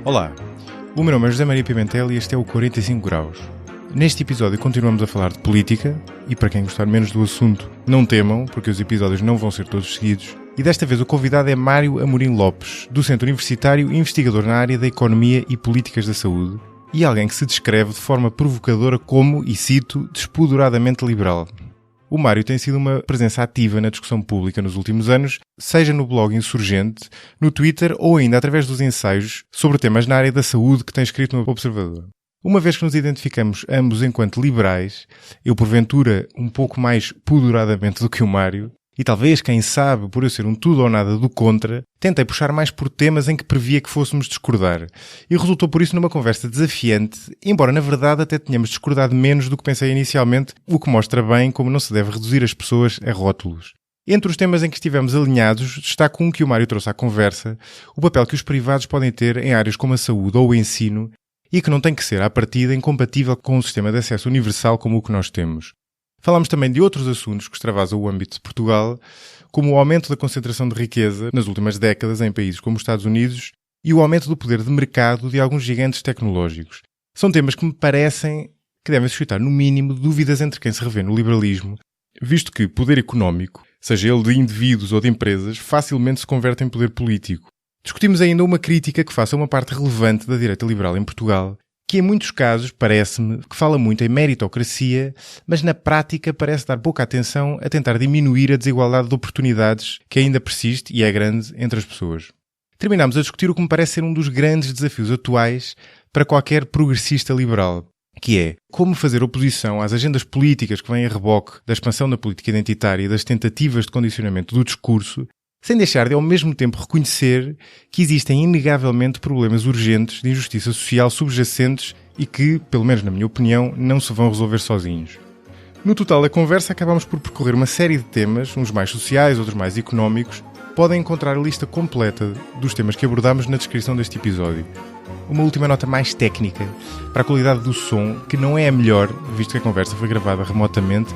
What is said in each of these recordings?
Olá, o meu nome é José Maria Pimentel e este é o 45 Graus. Neste episódio continuamos a falar de política e, para quem gostar menos do assunto, não temam, porque os episódios não vão ser todos seguidos. E desta vez o convidado é Mário Amorim Lopes, docente universitário e investigador na área da economia e políticas da saúde, e alguém que se descreve de forma provocadora como, e cito, despoderadamente liberal. O Mário tem sido uma presença ativa na discussão pública nos últimos anos, seja no blog Insurgente, no Twitter ou ainda através dos ensaios sobre temas na área da saúde que tem escrito no Observador. Uma vez que nos identificamos ambos enquanto liberais, eu porventura um pouco mais pudoradamente do que o Mário, e talvez, quem sabe, por eu ser um tudo ou nada do contra, tentei puxar mais por temas em que previa que fôssemos discordar. E resultou por isso numa conversa desafiante, embora na verdade até tenhamos discordado menos do que pensei inicialmente, o que mostra bem como não se deve reduzir as pessoas a rótulos. Entre os temas em que estivemos alinhados, destaco um que o Mário trouxe à conversa, o papel que os privados podem ter em áreas como a saúde ou o ensino, e que não tem que ser, à partida, incompatível com um sistema de acesso universal como o que nós temos. Falámos também de outros assuntos que extravasam o âmbito de Portugal, como o aumento da concentração de riqueza nas últimas décadas em países como os Estados Unidos e o aumento do poder de mercado de alguns gigantes tecnológicos. São temas que me parecem que devem suscitar, no mínimo, dúvidas entre quem se revê no liberalismo, visto que poder económico, seja ele de indivíduos ou de empresas, facilmente se converte em poder político. Discutimos ainda uma crítica que faça uma parte relevante da direita liberal em Portugal, que em muitos casos, parece-me, que fala muito em meritocracia, mas na prática parece dar pouca atenção a tentar diminuir a desigualdade de oportunidades que ainda persiste e é grande entre as pessoas. Terminámos a discutir o que me parece ser um dos grandes desafios atuais para qualquer progressista liberal, que é como fazer oposição às agendas políticas que vêm a reboque da expansão da política identitária e das tentativas de condicionamento do discurso, sem deixar de ao mesmo tempo reconhecer que existem inegavelmente problemas urgentes de injustiça social subjacentes e que, pelo menos na minha opinião, não se vão resolver sozinhos. No total da conversa acabámos por percorrer uma série de temas, uns mais sociais, outros mais económicos. Podem encontrar a lista completa dos temas que abordámos na descrição deste episódio. Uma última nota mais técnica para a qualidade do som, que não é a melhor, visto que a conversa foi gravada remotamente,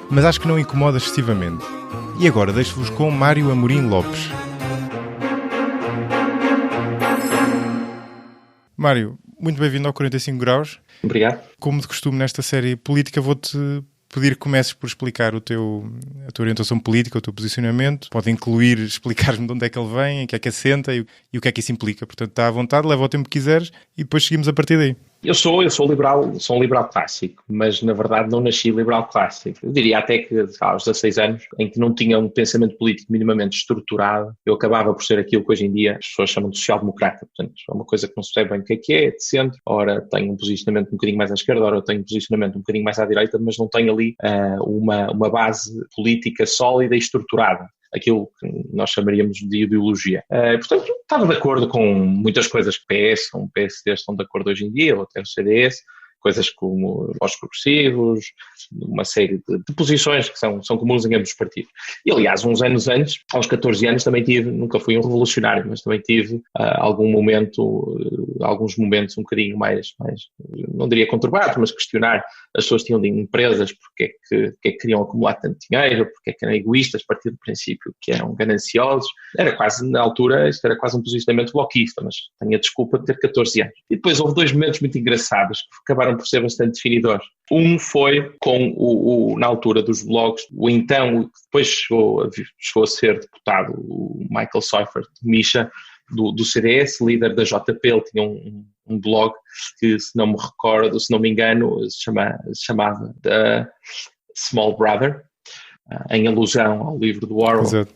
mas acho que não incomoda excessivamente. E agora deixo-vos com Mário Amorim Lopes. Mário, muito bem-vindo ao 45 Graus. Obrigado. Como de costume nesta série política, vou-te pedir que comeces por explicar a tua orientação política, o teu posicionamento. Pode incluir explicar-me de onde é que ele vem, em que é que assenta e o que é que isso implica. Portanto, está à vontade, leva o tempo que quiseres e depois seguimos a partir daí. Eu sou liberal, sou um liberal clássico, mas na verdade não nasci liberal clássico. Eu diria até que aos 16 anos, em que não tinha um pensamento político minimamente estruturado, eu acabava por ser aquilo que hoje em dia as pessoas chamam de social-democrata. Portanto, é uma coisa que não se percebe bem o que é de centro. Ora tenho um posicionamento um bocadinho mais à esquerda, ora tenho um posicionamento um bocadinho mais à direita, mas não tenho ali uma base política sólida e estruturada. Aquilo que nós chamaríamos de ideologia. Portanto, estava de acordo com muitas coisas que o PS, o PSD estão de acordo hoje em dia, ou até o CDS, coisas como os progressivos, uma série de posições que são comuns em ambos os partidos. E, aliás, uns anos antes, aos 14 anos, também nunca fui um revolucionário, mas também tive alguns momentos um bocadinho mais, não diria conturbados, mas questionar. As pessoas tinham de empresas, porque é que queriam acumular tanto dinheiro, porque é que eram egoístas, a partir do princípio que eram gananciosos. Era quase, na altura, isto era quase um posicionamento bloquista, mas tenho a desculpa de ter 14 anos. E depois houve dois momentos muito engraçados que acabaram por ser bastante definidores. Um foi com na altura dos blogs, que depois chegou a ser deputado, o Michael Seifert de Misha, do CDS, líder da JP. Ele tinha um blog que, se não me engano, se chamava The Small Brother, em alusão ao livro do Orwell,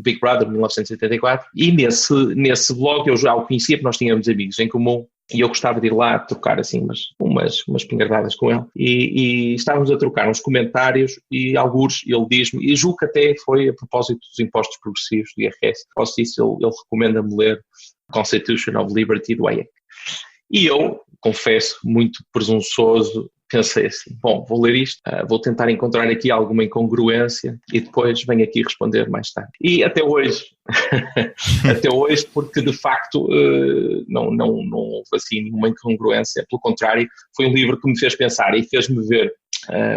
Big Brother, de 1984, e nesse blog eu já o conhecia, porque nós tínhamos amigos em comum, e eu gostava de ir lá trocar assim umas pingardadas com ele, e estávamos a trocar uns comentários, e algures ele diz-me, e julgo que até foi a propósito dos impostos progressivos do IRS, após isso ele recomenda-me ler Constitution of Liberty do Hayek. E eu, confesso, muito presunçoso, pensei assim, bom, vou ler isto, vou tentar encontrar aqui alguma incongruência e depois venho aqui responder mais tarde. E até hoje, porque de facto não houve assim nenhuma incongruência, pelo contrário, foi um livro que me fez pensar e fez-me ver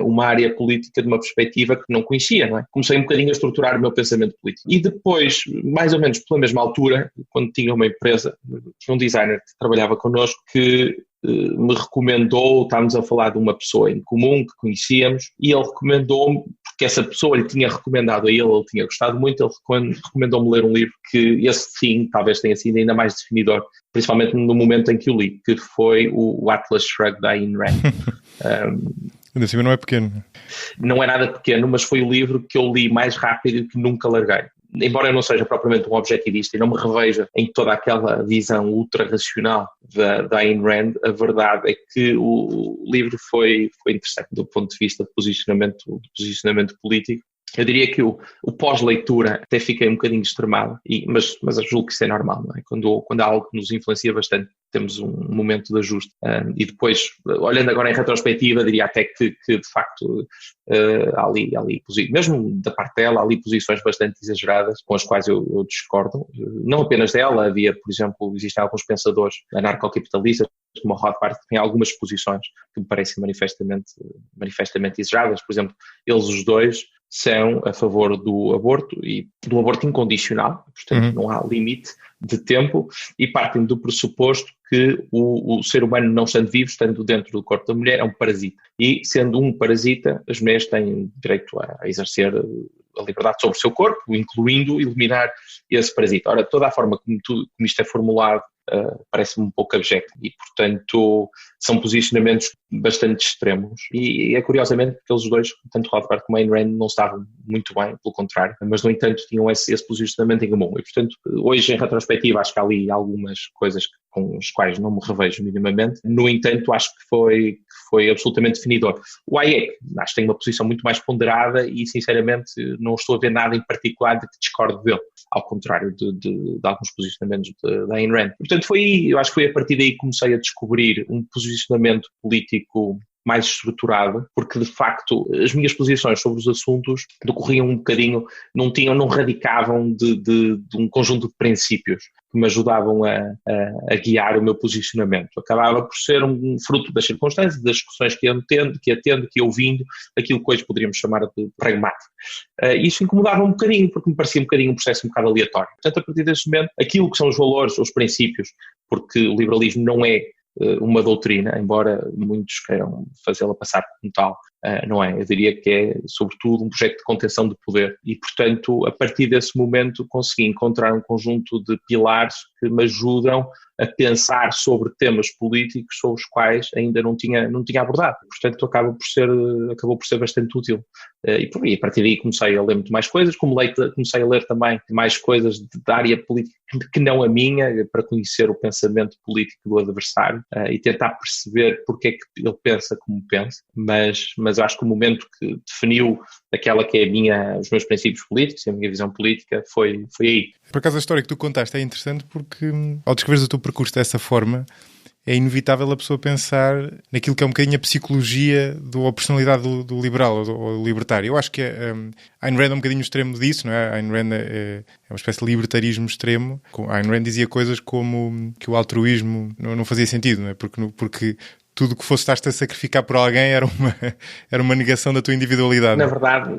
uma área política de uma perspectiva que não conhecia, não é? Comecei um bocadinho a estruturar o meu pensamento político. E depois, mais ou menos pela mesma altura, quando tinha uma empresa, tinha um designer que trabalhava connosco que me recomendou, estávamos a falar de uma pessoa em comum que conhecíamos, e ele recomendou-me, porque essa pessoa lhe tinha recomendado a ele tinha gostado muito, ele recomendou-me ler um livro que esse sim, talvez tenha sido ainda mais definidor, principalmente no momento em que o li, que foi o Atlas Shrugged da Ayn Rand. Ainda assim não é pequeno. Não é nada pequeno, mas foi o livro que eu li mais rápido e que nunca larguei. Embora eu não seja propriamente um objetivista e não me reveja em toda aquela visão ultra-racional da Ayn Rand, a verdade é que o livro foi interessante do ponto de vista de posicionamento político. Eu diria que o pós-leitura até fiquei um bocadinho extremado, mas eu julgo que isso é normal, não é? Quando há algo que nos influencia bastante, temos um momento de ajuste. E depois, olhando agora em retrospectiva, diria até que de facto, há ali, mesmo da parte dela, há ali posições bastante exageradas, com as quais eu discordo. Não apenas dela, havia, por exemplo, existem alguns pensadores anarcocapitalistas, como o Rothbard, que têm algumas posições que me parecem manifestamente exageradas. Por exemplo, eles os dois são a favor do aborto e do aborto incondicional, portanto não há limite de tempo, e partem do pressuposto que o ser humano, não estando vivo, estando dentro do corpo da mulher, é um parasita. E sendo um parasita, as mulheres têm direito a exercer a liberdade sobre o seu corpo, incluindo eliminar esse parasita. Ora, toda a forma como isto é formulado parece-me um pouco abjecto e, portanto, são posicionamentos bastante extremos e é curiosamente que eles dois, tanto Rothbard como Ayn Rand, não estavam muito bem, pelo contrário, mas no entanto tinham esse posicionamento em comum e, portanto, hoje em retrospectiva acho que há ali algumas coisas com as quais não me revejo minimamente, no entanto acho que foi absolutamente definidor. O Hayek, acho que tem uma posição muito mais ponderada e sinceramente não estou a ver nada em particular de que discordo dele, ao contrário de alguns posicionamentos da Ayn Rand. Portanto, eu acho que foi a partir daí que comecei a descobrir um posicionamento político mais estruturado, porque de facto as minhas posições sobre os assuntos decorriam um bocadinho, não radicavam de um conjunto de princípios que me ajudavam a guiar o meu posicionamento. Acabava por ser um fruto das circunstâncias, das discussões que ia ouvindo, aquilo que hoje poderíamos chamar de pragmático. Isso incomodava um bocadinho, porque me parecia um bocadinho um processo um bocado aleatório. Portanto, a partir desse momento, aquilo que são os valores, os princípios, porque o liberalismo não é uma doutrina, embora muitos queiram fazê-la passar como tal, não é? Eu diria que é, sobretudo, um projeto de contenção de poder e, portanto, a partir desse momento consegui encontrar um conjunto de pilares que me ajudam a pensar sobre temas políticos sobre os quais ainda não tinha abordado. Portanto, acabou por ser bastante útil. E a partir daí comecei a ler muito mais coisas, comecei a ler também mais coisas da área política que não a minha, para conhecer o pensamento político do adversário e tentar perceber porque é que ele pensa como pensa, mas acho que o momento que definiu aquela que é os meus princípios políticos e a minha visão política foi aí. Por acaso a história que tu contaste é interessante porque ao descreveres o teu percurso dessa forma é inevitável a pessoa pensar naquilo que é um bocadinho a psicologia ou a personalidade do liberal ou do libertário. Eu acho que a Ayn Rand é um bocadinho o extremo disso, não é? A Ayn Rand é uma espécie de libertarismo extremo. A Ayn Rand dizia coisas como que o altruísmo não fazia sentido, não é? Porque tudo que fosse estar-te a sacrificar por alguém era uma negação da tua individualidade. Na verdade,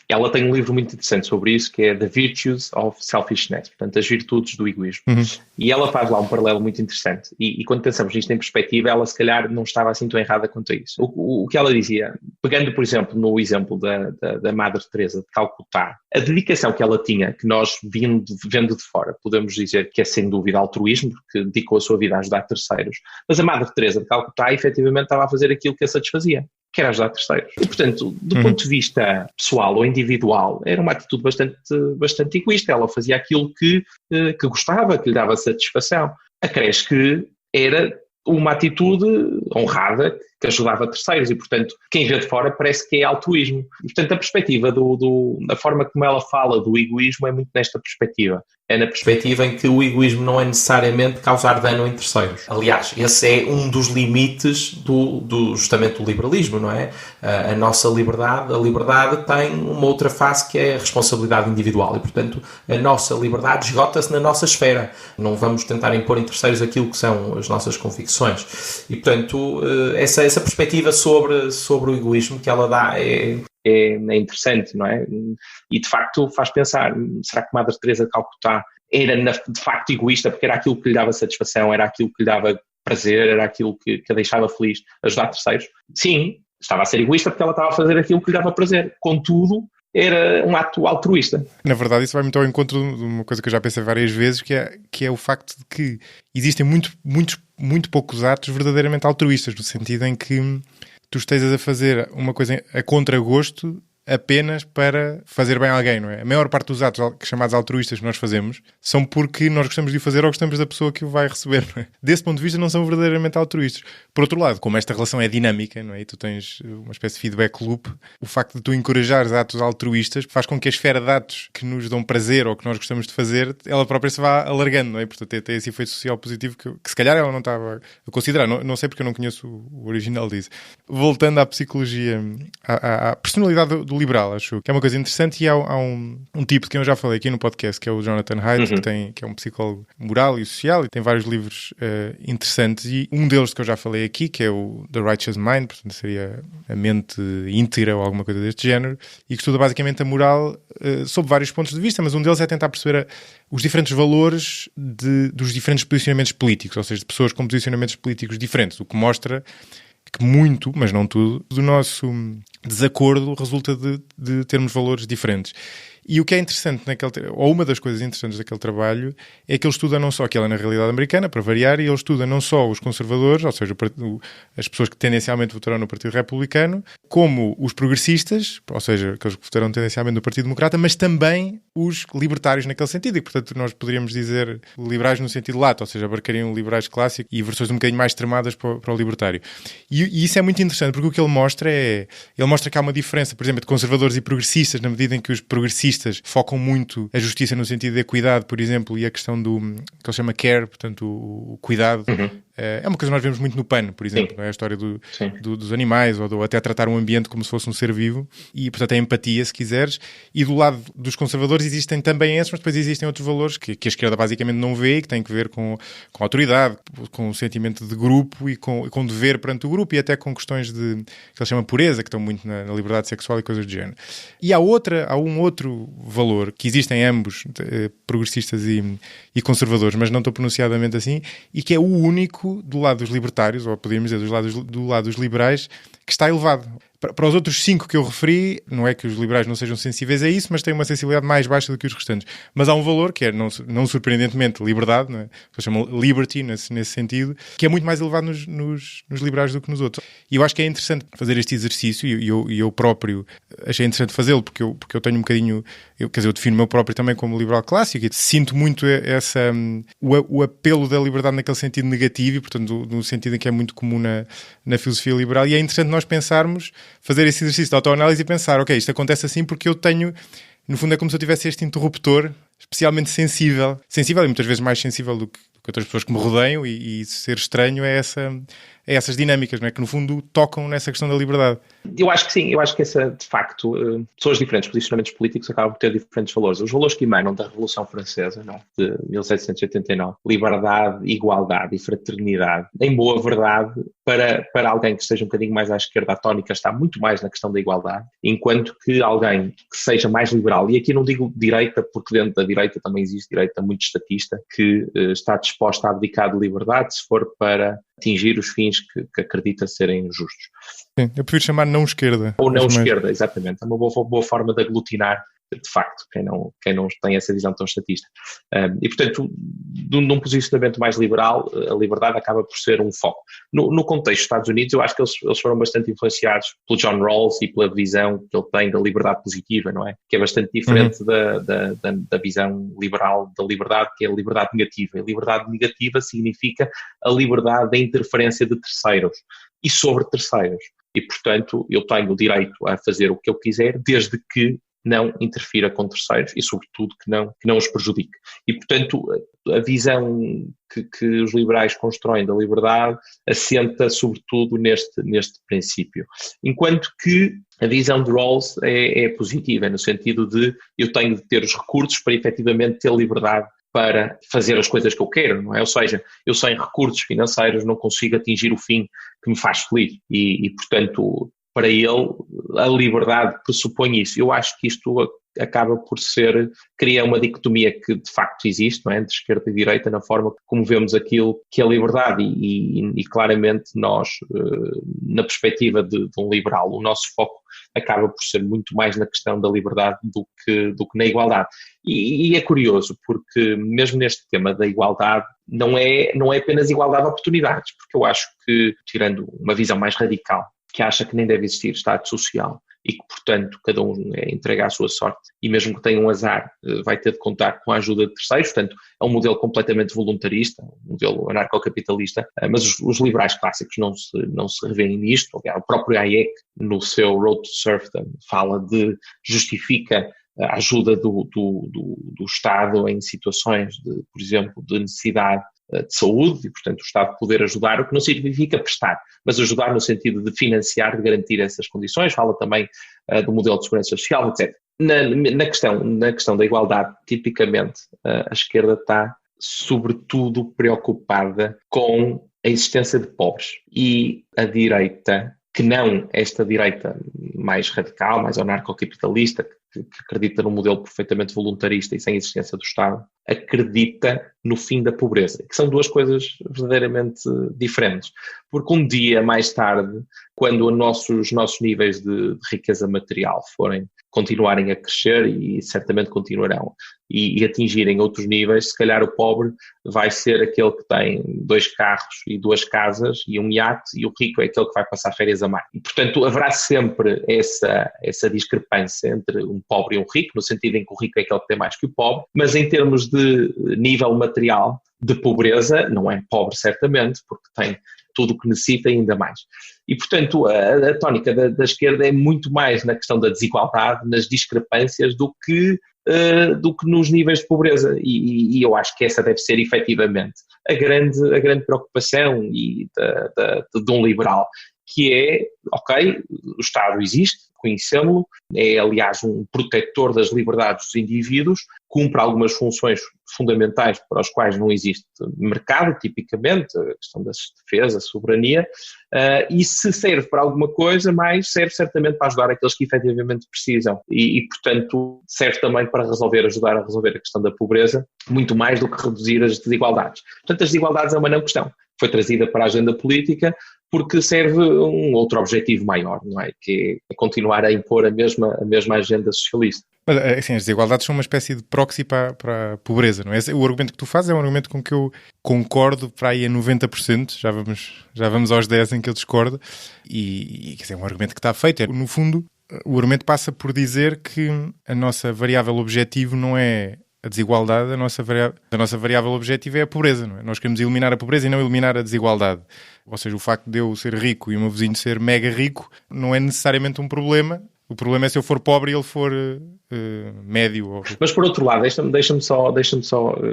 ela tem um livro muito interessante sobre isso, que é The Virtues of Selfishness, portanto, as virtudes do egoísmo. E ela faz lá um paralelo muito interessante. E quando pensamos nisto em perspectiva, ela se calhar não estava assim tão errada quanto a isso. O que ela dizia, pegando, por exemplo, no exemplo da Madre Teresa de Calcutá, a dedicação que ela tinha, que nós vendo de fora, podemos dizer que é sem dúvida altruísmo, porque dedicou a sua vida a ajudar terceiros. Mas a Madre Teresa de Calcutá, efetivamente, estava a fazer aquilo que a satisfazia, que era ajudar terceiros. E, portanto, do ponto de vista pessoal ou individual, era uma atitude bastante egoísta. Ela fazia aquilo que gostava, que lhe dava satisfação. Acresce que era uma atitude honrada que ajudava terceiros e, portanto, quem vê de fora parece que é altruísmo. E, portanto, a perspectiva a forma como ela fala do egoísmo é muito nesta perspectiva. É na perspectiva em que o egoísmo não é necessariamente causar dano em terceiros. Aliás, esse é um dos limites justamente do liberalismo, não é? A nossa liberdade, a liberdade tem uma outra face que é a responsabilidade individual e, portanto, a nossa liberdade esgota-se na nossa esfera. Não vamos tentar impor em terceiros aquilo que são as nossas convicções. E, portanto, essa perspectiva sobre o egoísmo que ela dá é interessante, não é? E de facto faz pensar, será que Madre Teresa de Calcutá era de facto egoísta porque era aquilo que lhe dava satisfação, era aquilo que lhe dava prazer, era aquilo que a deixava feliz, ajudar terceiros? Sim, estava a ser egoísta porque ela estava a fazer aquilo que lhe dava prazer, contudo era um ato altruísta. Na verdade, isso vai muito ao encontro de uma coisa que eu já pensei várias vezes, que é o facto de que existem muito poucos atos verdadeiramente altruístas, no sentido em que tu estejas a fazer uma coisa a contragosto apenas para fazer bem a alguém, não é? A maior parte dos atos chamados altruístas que nós fazemos são porque nós gostamos de o fazer ou gostamos da pessoa que o vai receber, não é? Desse ponto de vista não são verdadeiramente altruístas. Por outro lado, como esta relação é dinâmica, não é? E tu tens uma espécie de feedback loop, o facto de tu encorajares atos altruístas faz com que a esfera de atos que nos dão prazer ou que nós gostamos de fazer, ela própria se vá alargando, não é? Portanto, tem esse efeito social positivo que se calhar ela não estava a considerar. Não sei porque eu não conheço o original disso. Voltando à psicologia, à personalidade do liberal, acho que é uma coisa interessante, e há um tipo de quem eu já falei aqui no podcast, que é o Jonathan Haidt, que é um psicólogo moral e social e tem vários livros interessantes, e um deles que eu já falei aqui, que é o The Righteous Mind, portanto seria a mente íntegra ou alguma coisa deste género, e que estuda basicamente a moral sob vários pontos de vista, mas um deles é tentar perceber os diferentes valores dos diferentes posicionamentos políticos, ou seja, de pessoas com posicionamentos políticos diferentes, o que mostra que muito, mas não tudo, do nosso desacordo resulta de termos valores diferentes. E o que é interessante ou uma das coisas interessantes daquele trabalho é que ele estuda não só, que ela é na realidade americana, para variar, e ele estuda não só os conservadores, ou seja, as pessoas que tendencialmente votarão no Partido Republicano, como os progressistas, ou seja, aqueles que votarão tendencialmente no Partido Democrata, mas também os libertários naquele sentido, e portanto nós poderíamos dizer liberais no sentido lato, ou seja, abarcariam liberais clássicos e versões um bocadinho mais extremadas para o libertário. E isso é muito interessante, porque o que ele mostra que há uma diferença, por exemplo, de conservadores e progressistas, na medida em que os progressistas focam muito a justiça no sentido de equidade, por exemplo, e a questão do que ele chama care, portanto o cuidado. É uma coisa que nós vemos muito no PAN, por exemplo, não é? A história dos animais, ou até tratar um ambiente como se fosse um ser vivo, e portanto a empatia, se quiseres. E do lado dos conservadores existem também esses, mas depois existem outros valores que a esquerda basicamente não vê, e que têm que ver com a autoridade, com o sentimento de grupo e com dever perante o grupo, e até com questões que ele chama pureza, que estão muito na liberdade sexual e coisas do género. E há um outro valor que existe em ambos, progressistas e conservadores, mas não estou pronunciadamente assim, e que é o único do lado dos libertários, ou podríamos dizer do lado dos liberais, que está elevado. Para os outros 5 que eu referi, não é que os liberais não sejam sensíveis a isso, mas têm uma sensibilidade mais baixa do que os restantes. Mas há um valor, que é, não surpreendentemente, liberdade, não é? Que se chama liberty, nesse sentido, que é muito mais elevado nos liberais do que nos outros. E eu acho que é interessante fazer este exercício, e eu próprio achei interessante fazê-lo, porque eu tenho um bocadinho... eu defino o meu próprio também como liberal clássico, e sinto muito o apelo da liberdade naquele sentido negativo, e portanto no sentido em que é muito comum na filosofia liberal, e é interessante nós pensarmos, fazer esse exercício de autoanálise e pensar, ok, isto acontece assim porque eu tenho, no fundo é como se eu tivesse este interruptor especialmente sensível e muitas vezes mais sensível do que outras pessoas que me rodeiam, e ser estranho é essas dinâmicas, não é? Que no fundo tocam nessa questão da liberdade. Eu acho que sim, eu acho que de facto, pessoas diferentes, posicionamentos políticos acabam por ter diferentes valores. Os valores que emanam da Revolução Francesa, não? De 1789, liberdade, igualdade e fraternidade, em boa verdade, para alguém que esteja um bocadinho mais à esquerda, a tónica está muito mais na questão da igualdade, enquanto que alguém que seja mais liberal, e aqui não digo direita, porque dentro da direita também existe direita muito estatista, que está disposta a abdicar de liberdade se for para atingir os fins que acredita serem justos. Sim, eu prefiro chamar não esquerda. Ou não esquerda, exatamente. É uma boa forma de aglutinar, de facto, quem não tem essa visão tão estatista. E, portanto, num posicionamento mais liberal, a liberdade acaba por ser um foco. No contexto dos Estados Unidos, eu acho que eles foram bastante influenciados pelo John Rawls e pela visão que ele tem da liberdade positiva, não é? Que é bastante diferente da visão liberal da liberdade, que é a liberdade negativa. A liberdade negativa significa a liberdade da interferência de terceiros e sobre terceiros. E, portanto, eu tenho o direito a fazer o que eu quiser, desde que não interfira com terceiros e, sobretudo, que não os prejudique. E, portanto, a visão que os liberais constroem da liberdade assenta, sobretudo, neste princípio. Enquanto que a visão de Rawls é positiva, no sentido de eu tenho de ter os recursos para, efetivamente, ter liberdade para fazer as coisas que eu quero, não é? Ou seja, eu sem recursos financeiros não consigo atingir o fim que me faz feliz e portanto, para ele, a liberdade pressupõe isso. Eu acho que isto acaba por cria uma dicotomia que de facto existe, não é? Entre esquerda e direita, na forma como vemos aquilo que é a liberdade e claramente nós, na perspectiva de um liberal, o nosso foco acaba por ser muito mais na questão da liberdade do que na igualdade. E é curioso, porque mesmo neste tema da igualdade, não é apenas igualdade de oportunidades, porque eu acho que, tirando uma visão mais radical, que acha que nem deve existir Estado social e que, portanto, cada um é entregue à sua sorte e mesmo que tenha um azar vai ter de contar com a ajuda de terceiros, portanto, é um modelo completamente voluntarista, um modelo anarcocapitalista, mas os liberais clássicos não se revêem nisto. O próprio Hayek, no seu Road to Serfdom, justifica a ajuda do Estado em situações de, por exemplo, de necessidade de saúde e, portanto, o Estado poder ajudar, o que não significa prestar, mas ajudar no sentido de financiar, de garantir essas condições. Fala também do modelo de segurança social, etc. Na questão da igualdade, tipicamente, a esquerda está sobretudo preocupada com a existência de pobres e a direita, que não esta direita mais radical, mais anarcocapitalista, que acredita num modelo perfeitamente voluntarista e sem existência do Estado, acredita no fim da pobreza, que são duas coisas verdadeiramente diferentes. Porque um dia mais tarde, quando os nossos níveis de riqueza material continuarem a crescer, e certamente continuarão, e atingirem outros níveis, se calhar o pobre vai ser aquele que tem 2 carros e 2 casas e um iate, e o rico é aquele que vai passar férias a mar. E, portanto, haverá sempre essa discrepância entre um pobre e um rico, no sentido em que o rico é aquele que tem mais que o pobre, mas em termos de nível material de pobreza, não é pobre certamente, porque tem tudo o que necessita e ainda mais. E, portanto, a tónica da esquerda é muito mais na questão da desigualdade, nas discrepâncias, do que nos níveis de pobreza. E eu acho que essa deve ser, efetivamente, a grande preocupação de um liberal, que é, ok, o Estado existe, conhecemos-lo, é, aliás, um protetor das liberdades dos indivíduos, cumpre algumas funções fundamentais para as quais não existe mercado, tipicamente, a questão da defesa, a soberania, e se serve para alguma coisa, mais serve certamente para ajudar aqueles que efetivamente precisam e, portanto, serve também para ajudar a resolver a questão da pobreza, muito mais do que reduzir as desigualdades. Portanto, as desigualdades é uma não questão. Foi trazida para a agenda política porque serve um outro objetivo maior, não é? Que é continuar a impor a mesma agenda socialista. Mas, assim, as desigualdades são uma espécie de proxy para a pobreza, não é? O argumento que tu fazes é um argumento com que eu concordo para aí a 90%, já vamos aos 10% em que eu discordo, e quer dizer, é um argumento que está feito. No fundo, o argumento passa por dizer que a nossa variável objetivo não é a desigualdade, a nossa variável objetivo é a pobreza, não é? Nós queremos eliminar a pobreza e não eliminar a desigualdade. Ou seja, o facto de eu ser rico e o meu vizinho ser mega rico não é necessariamente um problema. O problema é se eu for pobre e ele for médio. Mas por outro lado, deixa-me só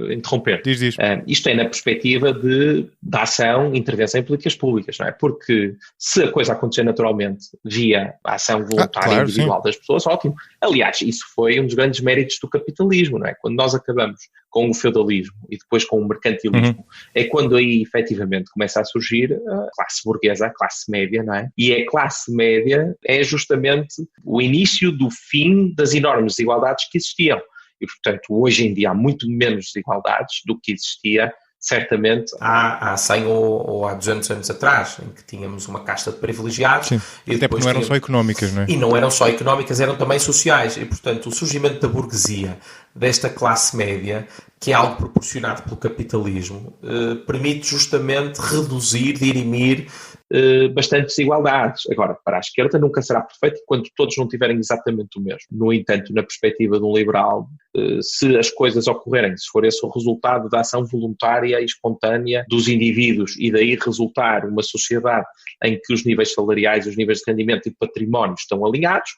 interromper. Diz. Isto é na perspectiva da ação, intervenção em políticas públicas, não é? Porque se a coisa acontecer naturalmente via a ação voluntária claro, individual das pessoas, ótimo. Aliás, isso foi um dos grandes méritos do capitalismo, não é? Quando nós acabamos com o feudalismo e depois com o mercantilismo, é quando aí efetivamente começa a surgir a classe burguesa, a classe média, não é? E a classe média é justamente o início do fim das enormes desigualdades que existiam. E, portanto, hoje em dia há muito menos desigualdades do que existia, certamente. Há 100 ou há 200 anos atrás, em que tínhamos uma casta de privilegiados. Sim, e até porque não eram só económicas, não é? E não eram só económicas, eram também sociais. E, portanto, o surgimento da burguesia, desta classe média, que é algo proporcionado pelo capitalismo, permite justamente reduzir, dirimir bastante desigualdades. Agora, para a esquerda nunca será perfeito enquanto todos não tiverem exatamente o mesmo. No entanto, na perspectiva de um liberal, se as coisas ocorrerem, se for esse o resultado da ação voluntária e espontânea dos indivíduos e daí resultar uma sociedade em que os níveis salariais, os níveis de rendimento e de património estão alinhados,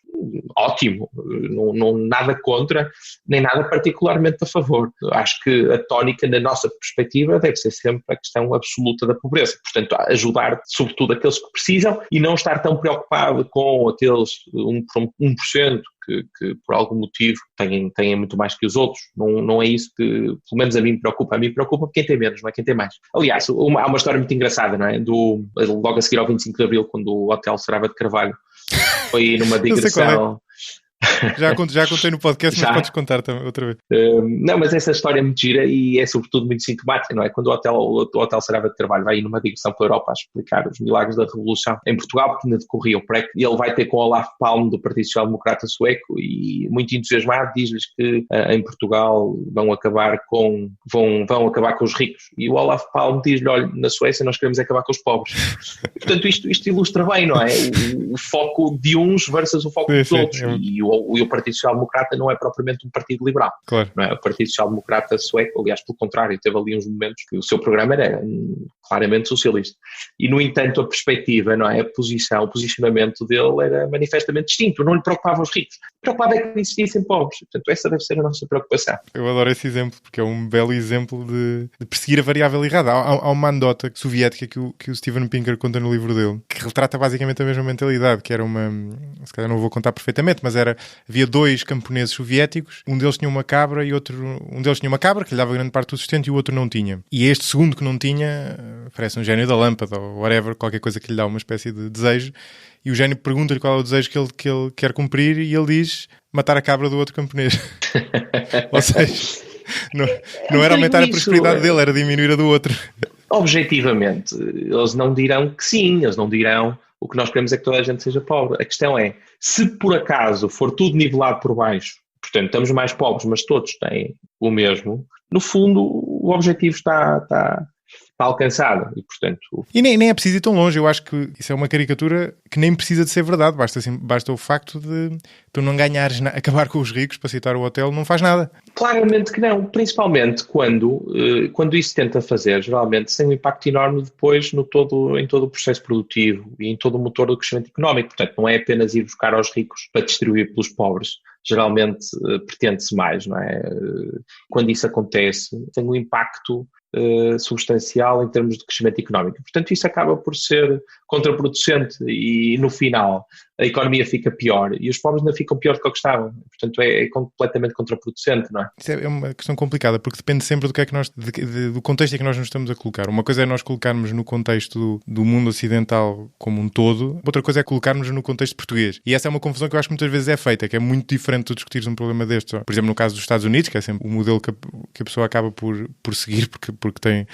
ótimo, não nada contra, nem nada particularmente a favor. Acho que a tónica, na nossa perspectiva, deve ser sempre a questão absoluta da pobreza. Portanto, ajudar sobretudo aqueles que precisam e não estar tão preocupado com aqueles 1% que por algum motivo têm muito mais que os outros. Não é isso que, pelo menos a mim preocupa. A mim preocupa quem tem menos, não é quem tem mais. Aliás, há uma história muito engraçada, não é? Logo a seguir ao 25 de Abril, quando o Hotel Sarava de Carvalho foi numa digressão... Já contei no podcast, mas podes contar também outra vez. Não, mas essa história é muito gira e é sobretudo muito sintomática, não é? Quando o Hotel Sarava de Carvalho vai ir numa digressão pela Europa a explicar os milagres da Revolução em Portugal, porque ainda decorria o PREC, e ele vai ter com o Olaf Palme do Partido Social Democrata Sueco e muito entusiasmado diz-lhes que em Portugal vão acabar com os ricos. E o Olaf Palme diz-lhe, olha, na Suécia nós queremos acabar com os pobres. E, portanto, isto ilustra bem, não é? O foco de uns versus o foco dos outros. E o Partido Social Democrata não é propriamente um partido liberal. Claro. Não é? O Partido Social Democrata sueco, aliás, pelo contrário, teve ali uns momentos que o seu programa era claramente socialista. E, no entanto, a perspectiva, não é? O posicionamento dele era manifestamente distinto. Não lhe preocupava os ricos. Preocupava é que existissem pobres. Portanto, essa deve ser a nossa preocupação. Eu adoro esse exemplo, porque é um belo exemplo de perseguir a variável errada. Há uma anedota soviética que o Steven Pinker conta no livro dele, que retrata basicamente a mesma mentalidade, que era se calhar não vou contar perfeitamente, mas havia dois camponeses soviéticos, um deles tinha uma cabra um deles tinha uma cabra que lhe dava grande parte do sustento e o outro não tinha. E este segundo que não tinha parece um gênio da lâmpada ou whatever, qualquer coisa que lhe dá uma espécie de desejo, e o gênio pergunta-lhe qual é o desejo que ele quer cumprir e ele diz matar a cabra do outro camponês. Ou seja, não era aumentar a prosperidade dele, era diminuir a do outro. Objetivamente, eles não dirão que sim, eles não dirão o que nós queremos é que toda a gente seja pobre. A questão é, se por acaso for tudo nivelado por baixo, portanto estamos mais pobres, mas todos têm o mesmo, no fundo o objetivo está alcançado e, portanto... E nem é preciso ir tão longe. Eu acho que isso é uma caricatura que nem precisa de ser verdade. Basta o facto de tu não ganhares acabar com os ricos, para citar o hotel, não faz nada. Claramente que não. Principalmente quando isso se tenta fazer, geralmente tem um impacto enorme depois em todo o processo produtivo e em todo o motor do crescimento económico. Portanto, não é apenas ir buscar aos ricos para distribuir pelos pobres. Geralmente pretende-se mais, não é? Quando isso acontece, tem um impacto substancial em termos de crescimento económico. Portanto, isso acaba por ser contraproducente e, no final, a economia fica pior e os pobres ainda ficam pior do que estavam. Portanto, é completamente contraproducente, não é? Isso é uma questão complicada, porque depende sempre do que é que do contexto em que nós nos estamos a colocar. Uma coisa é nós colocarmos no contexto do mundo ocidental como um todo, outra coisa é colocarmos no contexto português. E essa é uma confusão que eu acho que muitas vezes é feita, que é muito diferente de discutir um problema deste. Por exemplo, no caso dos Estados Unidos, que é sempre o modelo que a pessoa acaba por seguir, porque tem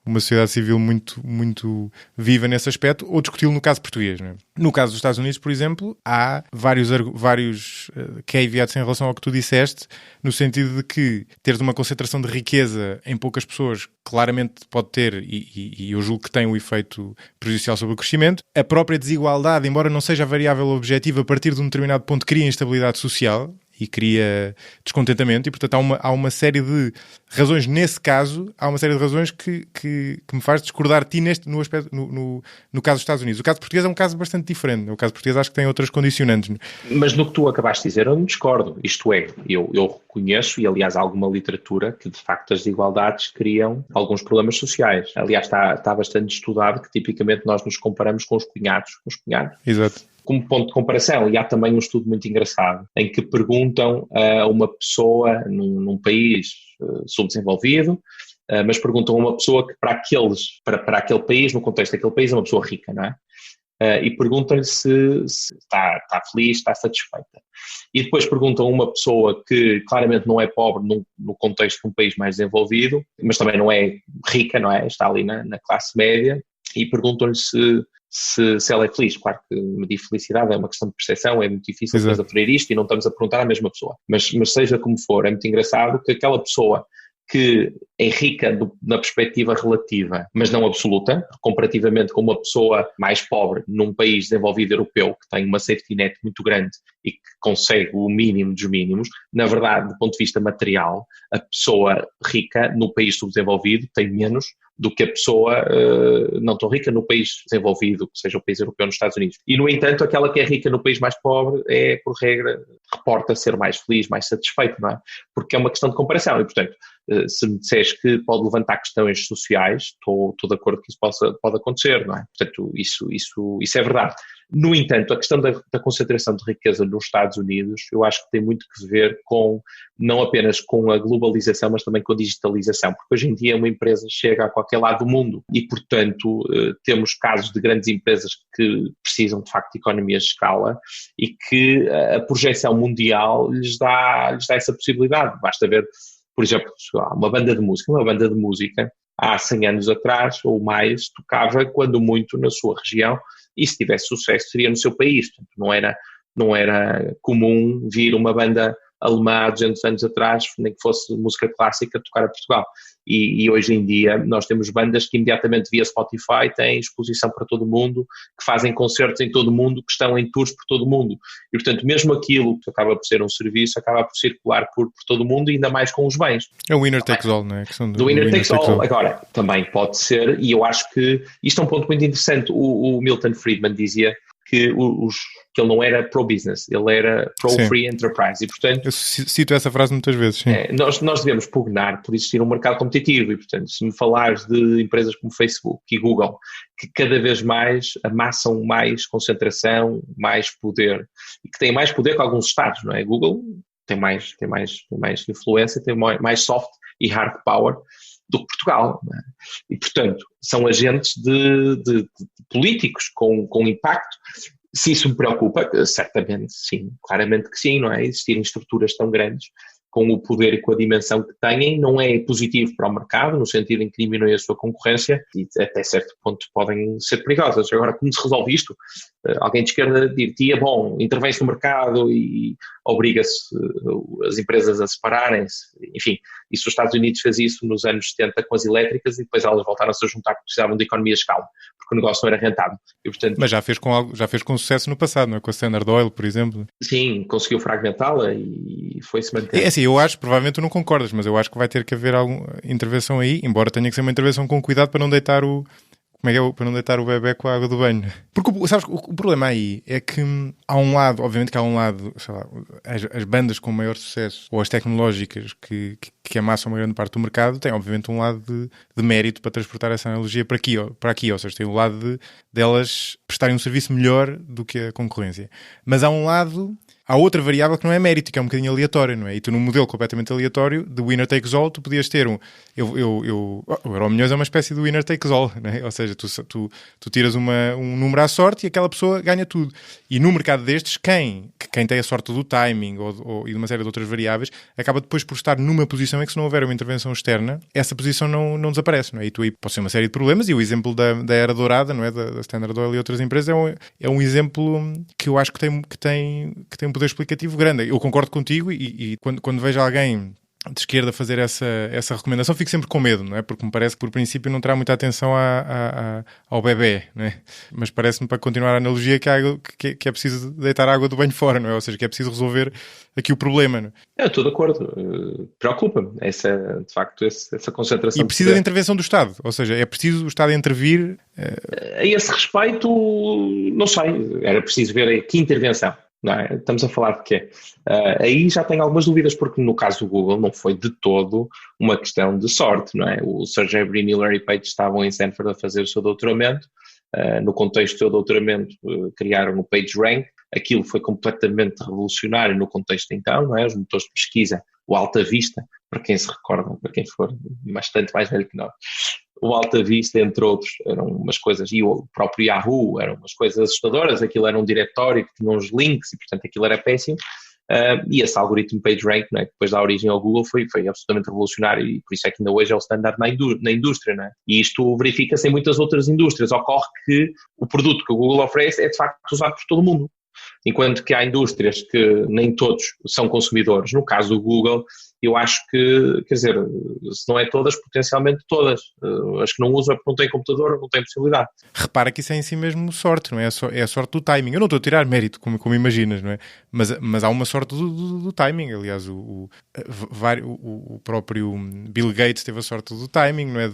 uma sociedade civil muito, muito viva nesse aspecto, ou discuti-lo no caso português. Não é? No caso dos Estados Unidos, por exemplo, há vários caveats em relação ao que tu disseste, no sentido de que teres uma concentração de riqueza em poucas pessoas claramente pode ter, e eu julgo que tem um efeito prejudicial sobre o crescimento. A própria desigualdade, embora não seja a variável objetiva, a partir de um determinado ponto cria instabilidade social e cria descontentamento, e portanto há uma série de razões nesse caso, há uma série de razões que me faz discordar de ti no caso dos Estados Unidos. O caso português é um caso bastante diferente. O caso português acho que tem outras condicionantes. Mas no que tu acabaste de dizer eu não discordo. Isto é, eu reconheço, e aliás há alguma literatura, que de facto as desigualdades criam alguns problemas sociais. Aliás está bastante estudado que tipicamente nós nos comparamos com os cunhados. Exato. Como ponto de comparação, e há também um estudo muito engraçado, em que perguntam a uma pessoa num país subdesenvolvido, mas perguntam a uma pessoa que para aquele país, no contexto daquele país, é uma pessoa rica, não é? E perguntam-lhe se está feliz, está satisfeita. E depois perguntam a uma pessoa que claramente não é pobre no contexto de um país mais desenvolvido, mas também não é rica, não é? Está ali na classe média, e perguntam-lhe se ela é feliz. Claro que medir felicidade é uma questão de percepção, é muito difícil depois aferir isto e não estamos a perguntar à mesma pessoa. Mas seja como for, é muito engraçado que aquela pessoa que é rica na perspectiva relativa, mas não absoluta, comparativamente com uma pessoa mais pobre num país desenvolvido europeu que tem uma safety net muito grande e que consegue o mínimo dos mínimos. Na verdade, do ponto de vista material, a pessoa rica no país subdesenvolvido tem menos do que a pessoa não tão rica no país desenvolvido, que seja o país europeu, nos Estados Unidos. E, no entanto, aquela que é rica no país mais pobre é, por regra, reporta ser mais feliz, mais satisfeito, não é? Porque é uma questão de comparação e, portanto, se me disseres que pode levantar questões sociais, estou de acordo que isso pode acontecer, não é? Portanto, isso é verdade. No entanto, a questão da concentração de riqueza nos Estados Unidos, eu acho que tem muito que ver com, não apenas com a globalização, mas também com a digitalização, porque hoje em dia uma empresa chega a qualquer lado do mundo e, portanto, temos casos de grandes empresas que precisam, de facto, de economias de escala e que a projeção mundial lhes dá essa possibilidade. Basta ver, por exemplo, uma banda de música há 100 anos atrás ou mais tocava quando muito na sua região e se tivesse sucesso seria no seu país. Portanto, não era comum vir uma banda alemã há 200 anos atrás, nem que fosse música clássica, tocar a Portugal. E hoje em dia nós temos bandas que imediatamente via Spotify têm exposição para todo o mundo, que fazem concertos em todo o mundo, que estão em tours por todo o mundo. E, portanto, mesmo aquilo que acaba por ser um serviço, acaba por circular por todo o mundo, e ainda mais com os bens. É o winner takes all, não é? Do winner takes all. Agora, também pode ser, e eu acho que isto é um ponto muito interessante, o Milton Friedman dizia que ele não era pro-business, ele era pro-free enterprise e, portanto... Eu cito essa frase muitas vezes, sim. Nós devemos pugnar por existir um mercado competitivo e, portanto, se me falares de empresas como Facebook e Google, que cada vez mais amassam mais concentração, mais poder, e que têm mais poder que alguns estados, não é? Google tem mais influência, tem mais soft e hard power do que Portugal, não é? E, portanto, são agentes de políticos com impacto. Se isso me preocupa, certamente sim, claramente que sim, não é? Existirem estruturas tão grandes com o poder e com a dimensão que têm, não é positivo para o mercado, no sentido em que diminui a sua concorrência e até certo ponto podem ser perigosas. Agora, como se resolve isto? Alguém de esquerda dir-te, bom, intervém-se no mercado e obriga-se as empresas a separarem-se, enfim, e se os Estados Unidos fez isso nos anos 70 com as elétricas e depois elas voltaram-se a juntar porque precisavam de economia de escala, porque o negócio não era rentável. E, portanto, mas já fez com sucesso no passado, não é? Com a Standard Oil, por exemplo. Sim, conseguiu fragmentá-la e foi-se manter. É assim, eu acho, provavelmente tu não concordas, mas eu acho que vai ter que haver alguma intervenção aí, embora tenha que ser uma intervenção com cuidado para não deitar para não deitar o bebé com a água do banho. Porque, sabes, o problema aí é que há um lado, obviamente que há um lado, sei lá, as bandas com maior sucesso, ou as tecnológicas que amassam uma grande parte do mercado, têm obviamente um lado de mérito para transportar essa analogia para aqui, ou seja, tem o lado delas prestarem um serviço melhor do que a concorrência. Mas há outra variável que não é mérito, que é um bocadinho aleatório, não é? E tu, num modelo completamente aleatório, de winner takes all, tu podias ter o Euromilhões é uma espécie de winner takes all, não é? Ou seja, tu tiras um número à sorte e aquela pessoa ganha tudo. E no mercado destes, quem tem a sorte do timing e de uma série de outras variáveis, acaba depois por estar numa posição em que, se não houver uma intervenção externa, essa posição não desaparece, não é? E tu aí pode ser uma série de problemas, e o exemplo da Era Dourada, não é? Da Standard Oil e outras empresas, é um exemplo que eu acho que tem um poder explicativo grande. Eu concordo contigo e quando vejo alguém de esquerda fazer essa recomendação, fico sempre com medo, não é? Porque me parece que por princípio não terá muita atenção ao bebê, não é? Mas parece-me, para continuar a analogia, que é preciso deitar a água do banho fora, não é? Ou seja, que é preciso resolver aqui o problema, não é? Eu estou de acordo. Preocupa-me de facto essa concentração. E precisa de intervenção do Estado, ou seja, é preciso o Estado intervir. A esse respeito, não sei, era preciso ver que intervenção. Não é? Estamos a falar de quê? Aí já tenho algumas dúvidas, porque no caso do Google não foi de todo uma questão de sorte, não é? O Sergey Brin e Larry Page estavam em Stanford a fazer o seu doutoramento, no contexto do seu doutoramento criaram o PageRank, aquilo foi completamente revolucionário no contexto então, não é? Os motores de pesquisa, o Alta Vista, para quem se recorda, para quem for bastante mais velho que nós, o Alta Vista, entre outros, eram umas coisas, e o próprio Yahoo, eram umas coisas assustadoras, aquilo era um diretório que tinha uns links e, portanto, aquilo era péssimo, e esse algoritmo PageRank, não é, que depois da origem ao Google, foi absolutamente revolucionário, e por isso é que ainda hoje é o standard na indústria, não é? E isto verifica-se em muitas outras indústrias. Ocorre que o produto que o Google oferece é, de facto, usado por todo o mundo. Enquanto que há indústrias que nem todos são consumidores, no caso do Google, Eu acho que, quer dizer, se não é todas, potencialmente todas. As que não usam é porque não têm computador, não têm possibilidade. Repara que isso é em si mesmo sorte, não é? É a sorte do timing. Eu não estou a tirar mérito, como imaginas, não é? Mas há uma sorte do timing. Aliás, o próprio Bill Gates teve a sorte do timing, não é?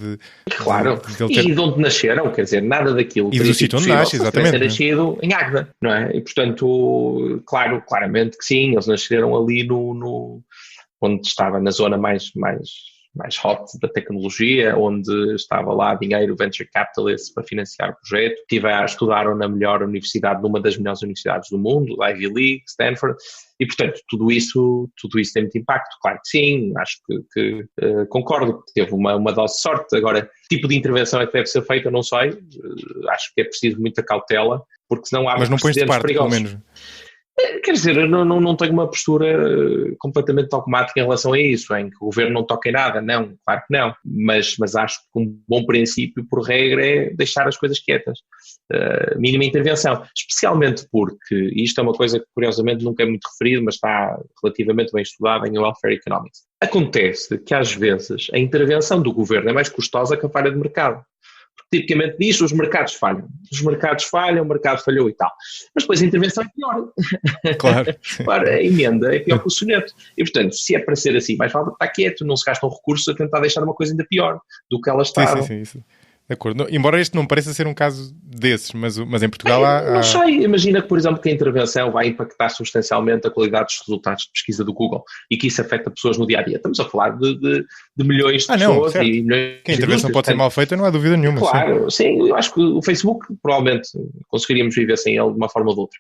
Claro. E de onde nasceram, quer dizer, nada daquilo e do sítio onde nasce, exatamente. Ter nascido em Águeda, não é? E, portanto, claramente que sim, eles nasceram ali onde estava na zona mais hot da tecnologia, onde estava lá dinheiro, venture capitalist para financiar o projeto. Estudaram na melhor universidade, numa das melhores universidades do mundo, Ivy League, Stanford, e portanto tudo isso tem muito impacto. Claro que sim, acho que concordo que teve uma dose de sorte. Agora, que tipo de intervenção é que deve ser feita, não sei, acho que é preciso muita cautela, porque senão há precedentes perigosos. Pelo menos. Quer dizer, eu não tenho uma postura completamente dogmática em relação a isso, em que o governo não toca em nada, não, claro que não, mas acho que um bom princípio, por regra, é deixar as coisas quietas, mínima intervenção, especialmente porque, e isto é uma coisa que curiosamente nunca é muito referido, mas está relativamente bem estudada em Welfare Economics. Acontece que às vezes a intervenção do governo é mais custosa que a falha de mercado. Tipicamente diz, os mercados falham, o mercado falhou e tal. Mas depois a intervenção é pior. Claro. Claro, a emenda é pior que o soneto. E, portanto, se é para ser assim, mais vale estar quieto, não se gastam recursos a tentar deixar uma coisa ainda pior do que ela estava. Sim. De acordo. Embora este não pareça ser um caso desses, mas em Portugal há... Não sei, imagina que, por exemplo, que a intervenção vai impactar substancialmente a qualidade dos resultados de pesquisa do Google e que isso afeta pessoas no dia-a-dia. Estamos a falar de milhões de pessoas e milhões que a intervenção pode ser mal feita, não há dúvida nenhuma. Claro, sim, eu acho que o Facebook provavelmente conseguiríamos viver sem ele de uma forma ou de outra.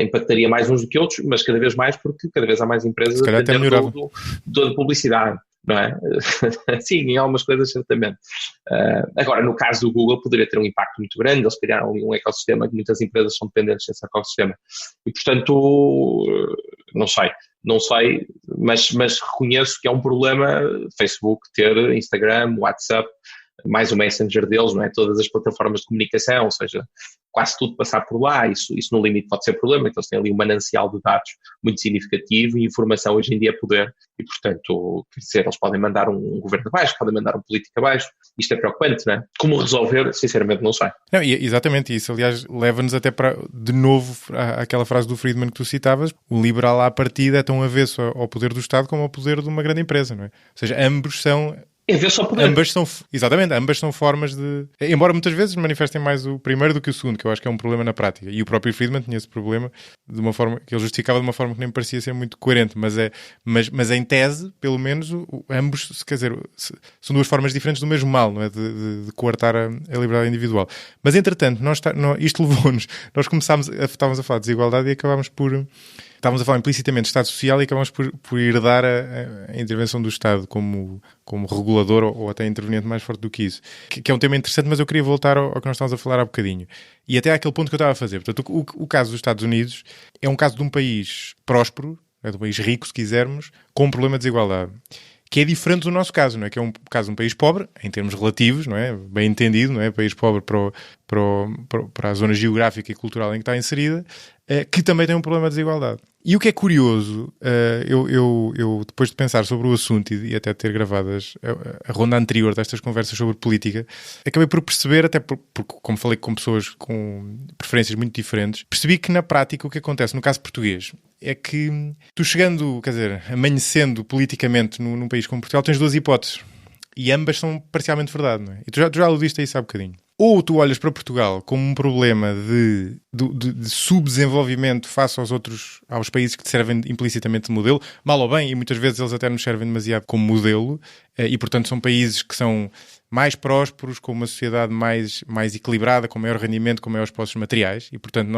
Impactaria mais uns do que outros, mas cada vez mais porque cada vez há mais empresas a depender da publicidade. Não é? Sim, em algumas coisas certamente. Agora, no caso do Google, poderia ter um impacto muito grande. Eles criaram ali um ecossistema que muitas empresas são dependentes desse ecossistema. E, portanto, não sei, mas reconheço que é um problema Facebook ter Instagram, WhatsApp, mais o Messenger deles, não é? Todas as plataformas de comunicação, ou seja, quase tudo passar por lá, isso no limite pode ser problema, então eles têm ali um manancial de dados muito significativo e informação hoje em dia é poder e, portanto, quer dizer, eles podem mandar um governo abaixo, podem mandar um político abaixo, isto é preocupante, não é? Como resolver, sinceramente não sei. Não, exatamente isso, aliás, leva-nos até para, de novo, àquela frase do Friedman que tu citavas, o liberal à partida é tão avesso ao poder do Estado como ao poder de uma grande empresa, não é? Ou seja, ambos são... Ambas são formas de... Embora muitas vezes manifestem mais o primeiro do que o segundo, que eu acho que é um problema na prática. E o próprio Friedman tinha esse problema de uma forma que ele justificava de uma forma que nem me parecia ser muito coerente. Mas em tese, pelo menos, ambos, quer dizer, são duas formas diferentes do mesmo mal, não é? De coartar a liberdade individual. Mas, entretanto, isto levou-nos... Nós estávamos a falar de desigualdade e acabámos por... Estávamos a falar implicitamente de Estado Social e acabamos por herdar a intervenção do Estado como regulador ou até interveniente mais forte do que isso. Que é um tema interessante, mas eu queria voltar ao que nós estávamos a falar há bocadinho. E até àquele ponto que eu estava a fazer. Portanto, o caso dos Estados Unidos é um caso de um país próspero, de um país rico, se quisermos, com um problema de desigualdade. Que é diferente do nosso caso, não é? Que é um caso de um país pobre, em termos relativos, não é? Bem entendido, não é? País pobre para a zona geográfica e cultural em que está inserida, que também tem um problema de desigualdade. E o que é curioso, eu depois de pensar sobre o assunto e até ter gravado a ronda anterior destas conversas sobre política, acabei por perceber, até porque como falei com pessoas com preferências muito diferentes, percebi que na prática o que acontece no caso português é que tu chegando, quer dizer, amanhecendo politicamente num país como Portugal, tens duas hipóteses. E ambas são parcialmente verdade, não é? E tu já aludiste a isso há bocadinho. Ou tu olhas para Portugal como um problema de subdesenvolvimento face aos países que te servem implicitamente de modelo, mal ou bem, e muitas vezes eles até nos servem demasiado como modelo, e portanto são países que são mais prósperos, com uma sociedade mais equilibrada, com maior rendimento, com maiores posses materiais, e portanto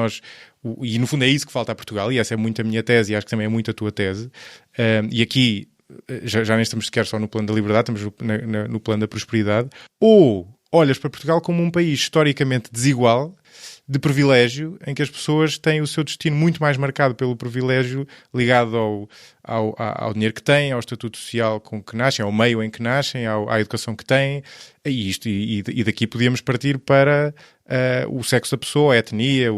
e no fundo é isso que falta a Portugal, e essa é muito a minha tese, e acho que também é muito a tua tese, e aqui já nem estamos sequer só no plano da liberdade, estamos no plano da prosperidade, ou olhas para Portugal como um país historicamente desigual, de privilégio, em que as pessoas têm o seu destino muito mais marcado pelo privilégio ligado ao dinheiro que têm, ao estatuto social com que nascem, ao meio em que nascem, à educação que têm, e daqui podíamos partir para o sexo da pessoa, a etnia,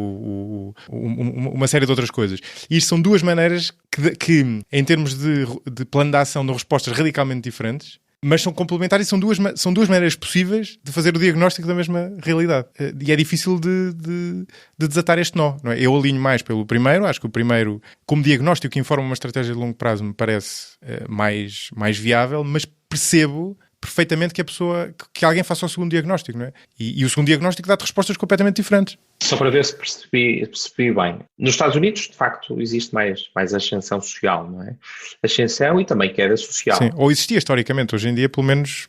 uma série de outras coisas. E isto são duas maneiras que em termos de plano de ação, dão respostas radicalmente diferentes, mas são complementares e são duas maneiras possíveis de fazer o diagnóstico da mesma realidade. E é difícil de desatar este nó, não é? Eu alinho mais pelo primeiro, acho que o primeiro, como diagnóstico que informa uma estratégia de longo prazo, me parece mais viável, mas percebo perfeitamente que alguém faça o segundo diagnóstico, não é? E o segundo diagnóstico dá-te respostas completamente diferentes. Só para ver se percebi bem. Nos Estados Unidos, de facto, existe mais ascensão social, não é? Ascensão e também queda social. Sim, ou existia historicamente, hoje em dia, pelo menos...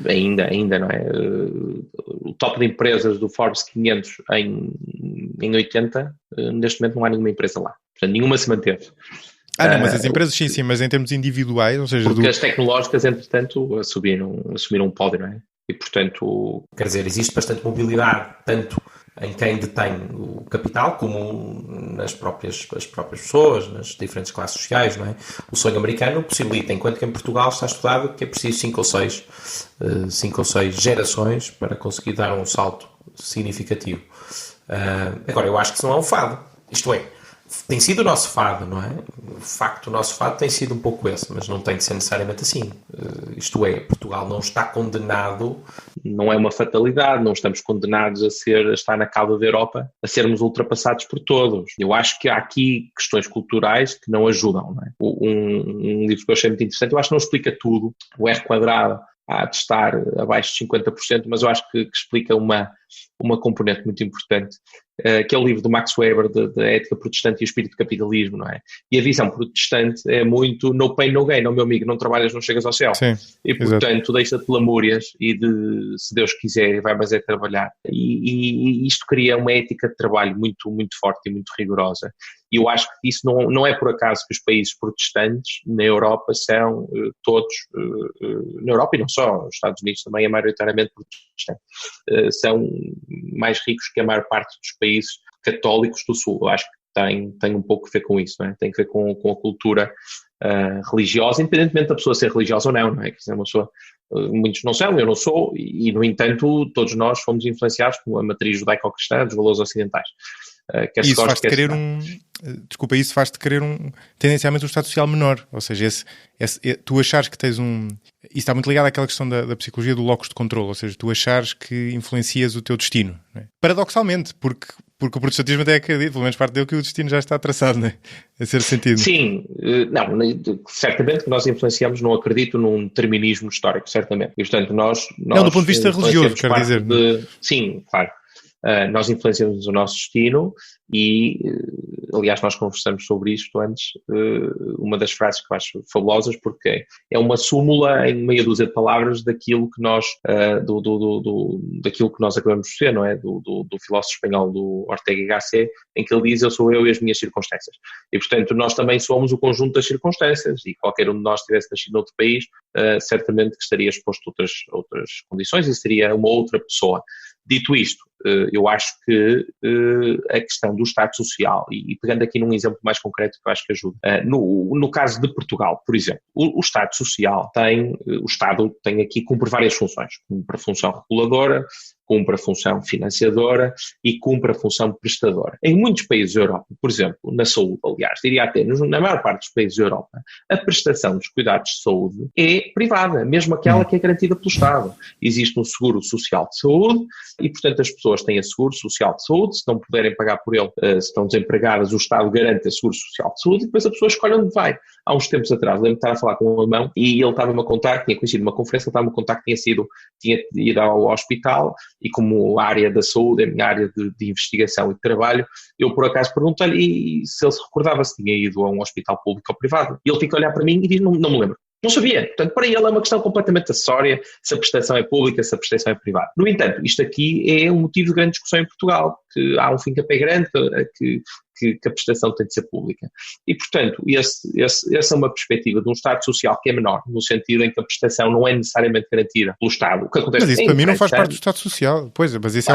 Ainda, não é? O top de empresas do Forbes 500 em 80, neste momento não há nenhuma empresa lá. Portanto, nenhuma se manteve. Não, mas as empresas sim, mas em termos individuais, ou seja... Porque as tecnológicas, entretanto, assumiram um pódio, não é? E, portanto... Quer dizer, existe bastante mobilidade, tanto em quem detém o capital, como nas próprias pessoas, nas diferentes classes sociais, não é? O sonho americano possibilita, enquanto que em Portugal está estudado que é preciso 5 ou 6 gerações para conseguir dar um salto significativo. Agora, eu acho que isso não é um fado. Isto é, tem sido o nosso fado, não é? O facto, o nosso fado tem sido um pouco esse, mas não tem de ser necessariamente assim. Isto é, Portugal não está condenado... Não é uma fatalidade, não estamos condenados a estar na cauda da Europa, a sermos ultrapassados por todos. Eu acho que há aqui questões culturais que não ajudam, não é? Um livro que eu achei muito interessante, eu acho que não explica tudo, o R² há de estar abaixo de 50%, mas eu acho que explica uma componente muito importante, que é o livro do Max Weber, da ética protestante e o espírito do capitalismo, não é? E a visão protestante é muito no pain, no gain, não, meu amigo, não trabalhas, não chegas ao céu. Sim, e, portanto, deixa-te lamúrias e se Deus quiser, vai mais é trabalhar. E isto cria uma ética de trabalho muito, muito forte e muito rigorosa. E eu acho que isso não é por acaso que os países protestantes na Europa são todos, na Europa e não só, os Estados Unidos também é maioritariamente protestante, são mais ricos que a maior parte dos países católicos do Sul. Eu acho que tem um pouco a ver com isso, não é? Tem a ver com a cultura religiosa, independentemente da pessoa ser religiosa ou não é? Quer dizer, uma pessoa, muitos não são, eu não sou, e no entanto todos nós fomos influenciados por a matriz judaico-cristã dos valores ocidentais. Isso faz-te querer isso faz-te querer tendencialmente um Estado social menor, ou seja, tu achares que tens isso está muito ligado àquela questão da psicologia do locus de controle, ou seja, tu achares que influencias o teu destino, não é? Paradoxalmente, porque o protestantismo até acredita, pelo menos parte dele, que o destino já está traçado, não é? A ser sentido. Sim, certamente que nós influenciamos, não acredito num determinismo histórico, certamente. E, portanto, nós não, do ponto de vista religioso, quero dizer. Sim, claro. Nós influenciamos o nosso destino e, aliás, nós conversamos sobre isto antes, uma das frases que eu acho fabulosas, porque é uma súmula em meia dúzia de palavras daquilo que nós, daquilo que nós acabamos de ser, não é? Do filósofo espanhol, do Ortega y Gasset, em que ele diz: eu sou eu e as minhas circunstâncias. E, portanto, nós também somos o conjunto das circunstâncias, e qualquer um de nós tivesse nascido noutro país, certamente que estaria exposto a outras condições e seria uma outra pessoa. Dito isto, eu acho que a questão do Estado Social, e pegando aqui num exemplo mais concreto que eu acho que ajuda, no caso de Portugal, por exemplo, o Estado Social o Estado tem aqui, cumpre várias funções, cumpre a função reguladora, cumpre a função financiadora e cumpre a função prestadora. Em muitos países da Europa, por exemplo, na saúde, aliás, diria até na maior parte dos países da Europa, a prestação dos cuidados de saúde é privada, mesmo aquela que é garantida pelo Estado. Existe um seguro social de saúde e, portanto, as pessoas têm a seguro social de saúde, se não puderem pagar por ele, se estão desempregadas, o Estado garante a seguro social de saúde e depois a pessoa escolhe onde vai. Há uns tempos atrás, lembro-me de estar a falar com um alemão e ele estava-me a contar, tinha conhecido uma conferência, ele estava-me a contar que tinha ido ao hospital e como a área da saúde é a minha área de investigação e de trabalho, eu por acaso perguntei-lhe se ele se recordava se tinha ido a um hospital público ou privado. E ele fica a olhar para mim e diz, não me lembro. Não sabia. Portanto, para ele é uma questão completamente acessória se a prestação é pública, se a prestação é privada. No entanto, isto aqui é um motivo de grande discussão em Portugal, que há um fim-capé grande que que a prestação tem de ser pública. E, portanto, essa é uma perspectiva de um Estado social que é menor, no sentido em que a prestação não é necessariamente garantida pelo Estado. O que acontece mas isso para mim não faz parte do Estado social. Pois, mas isso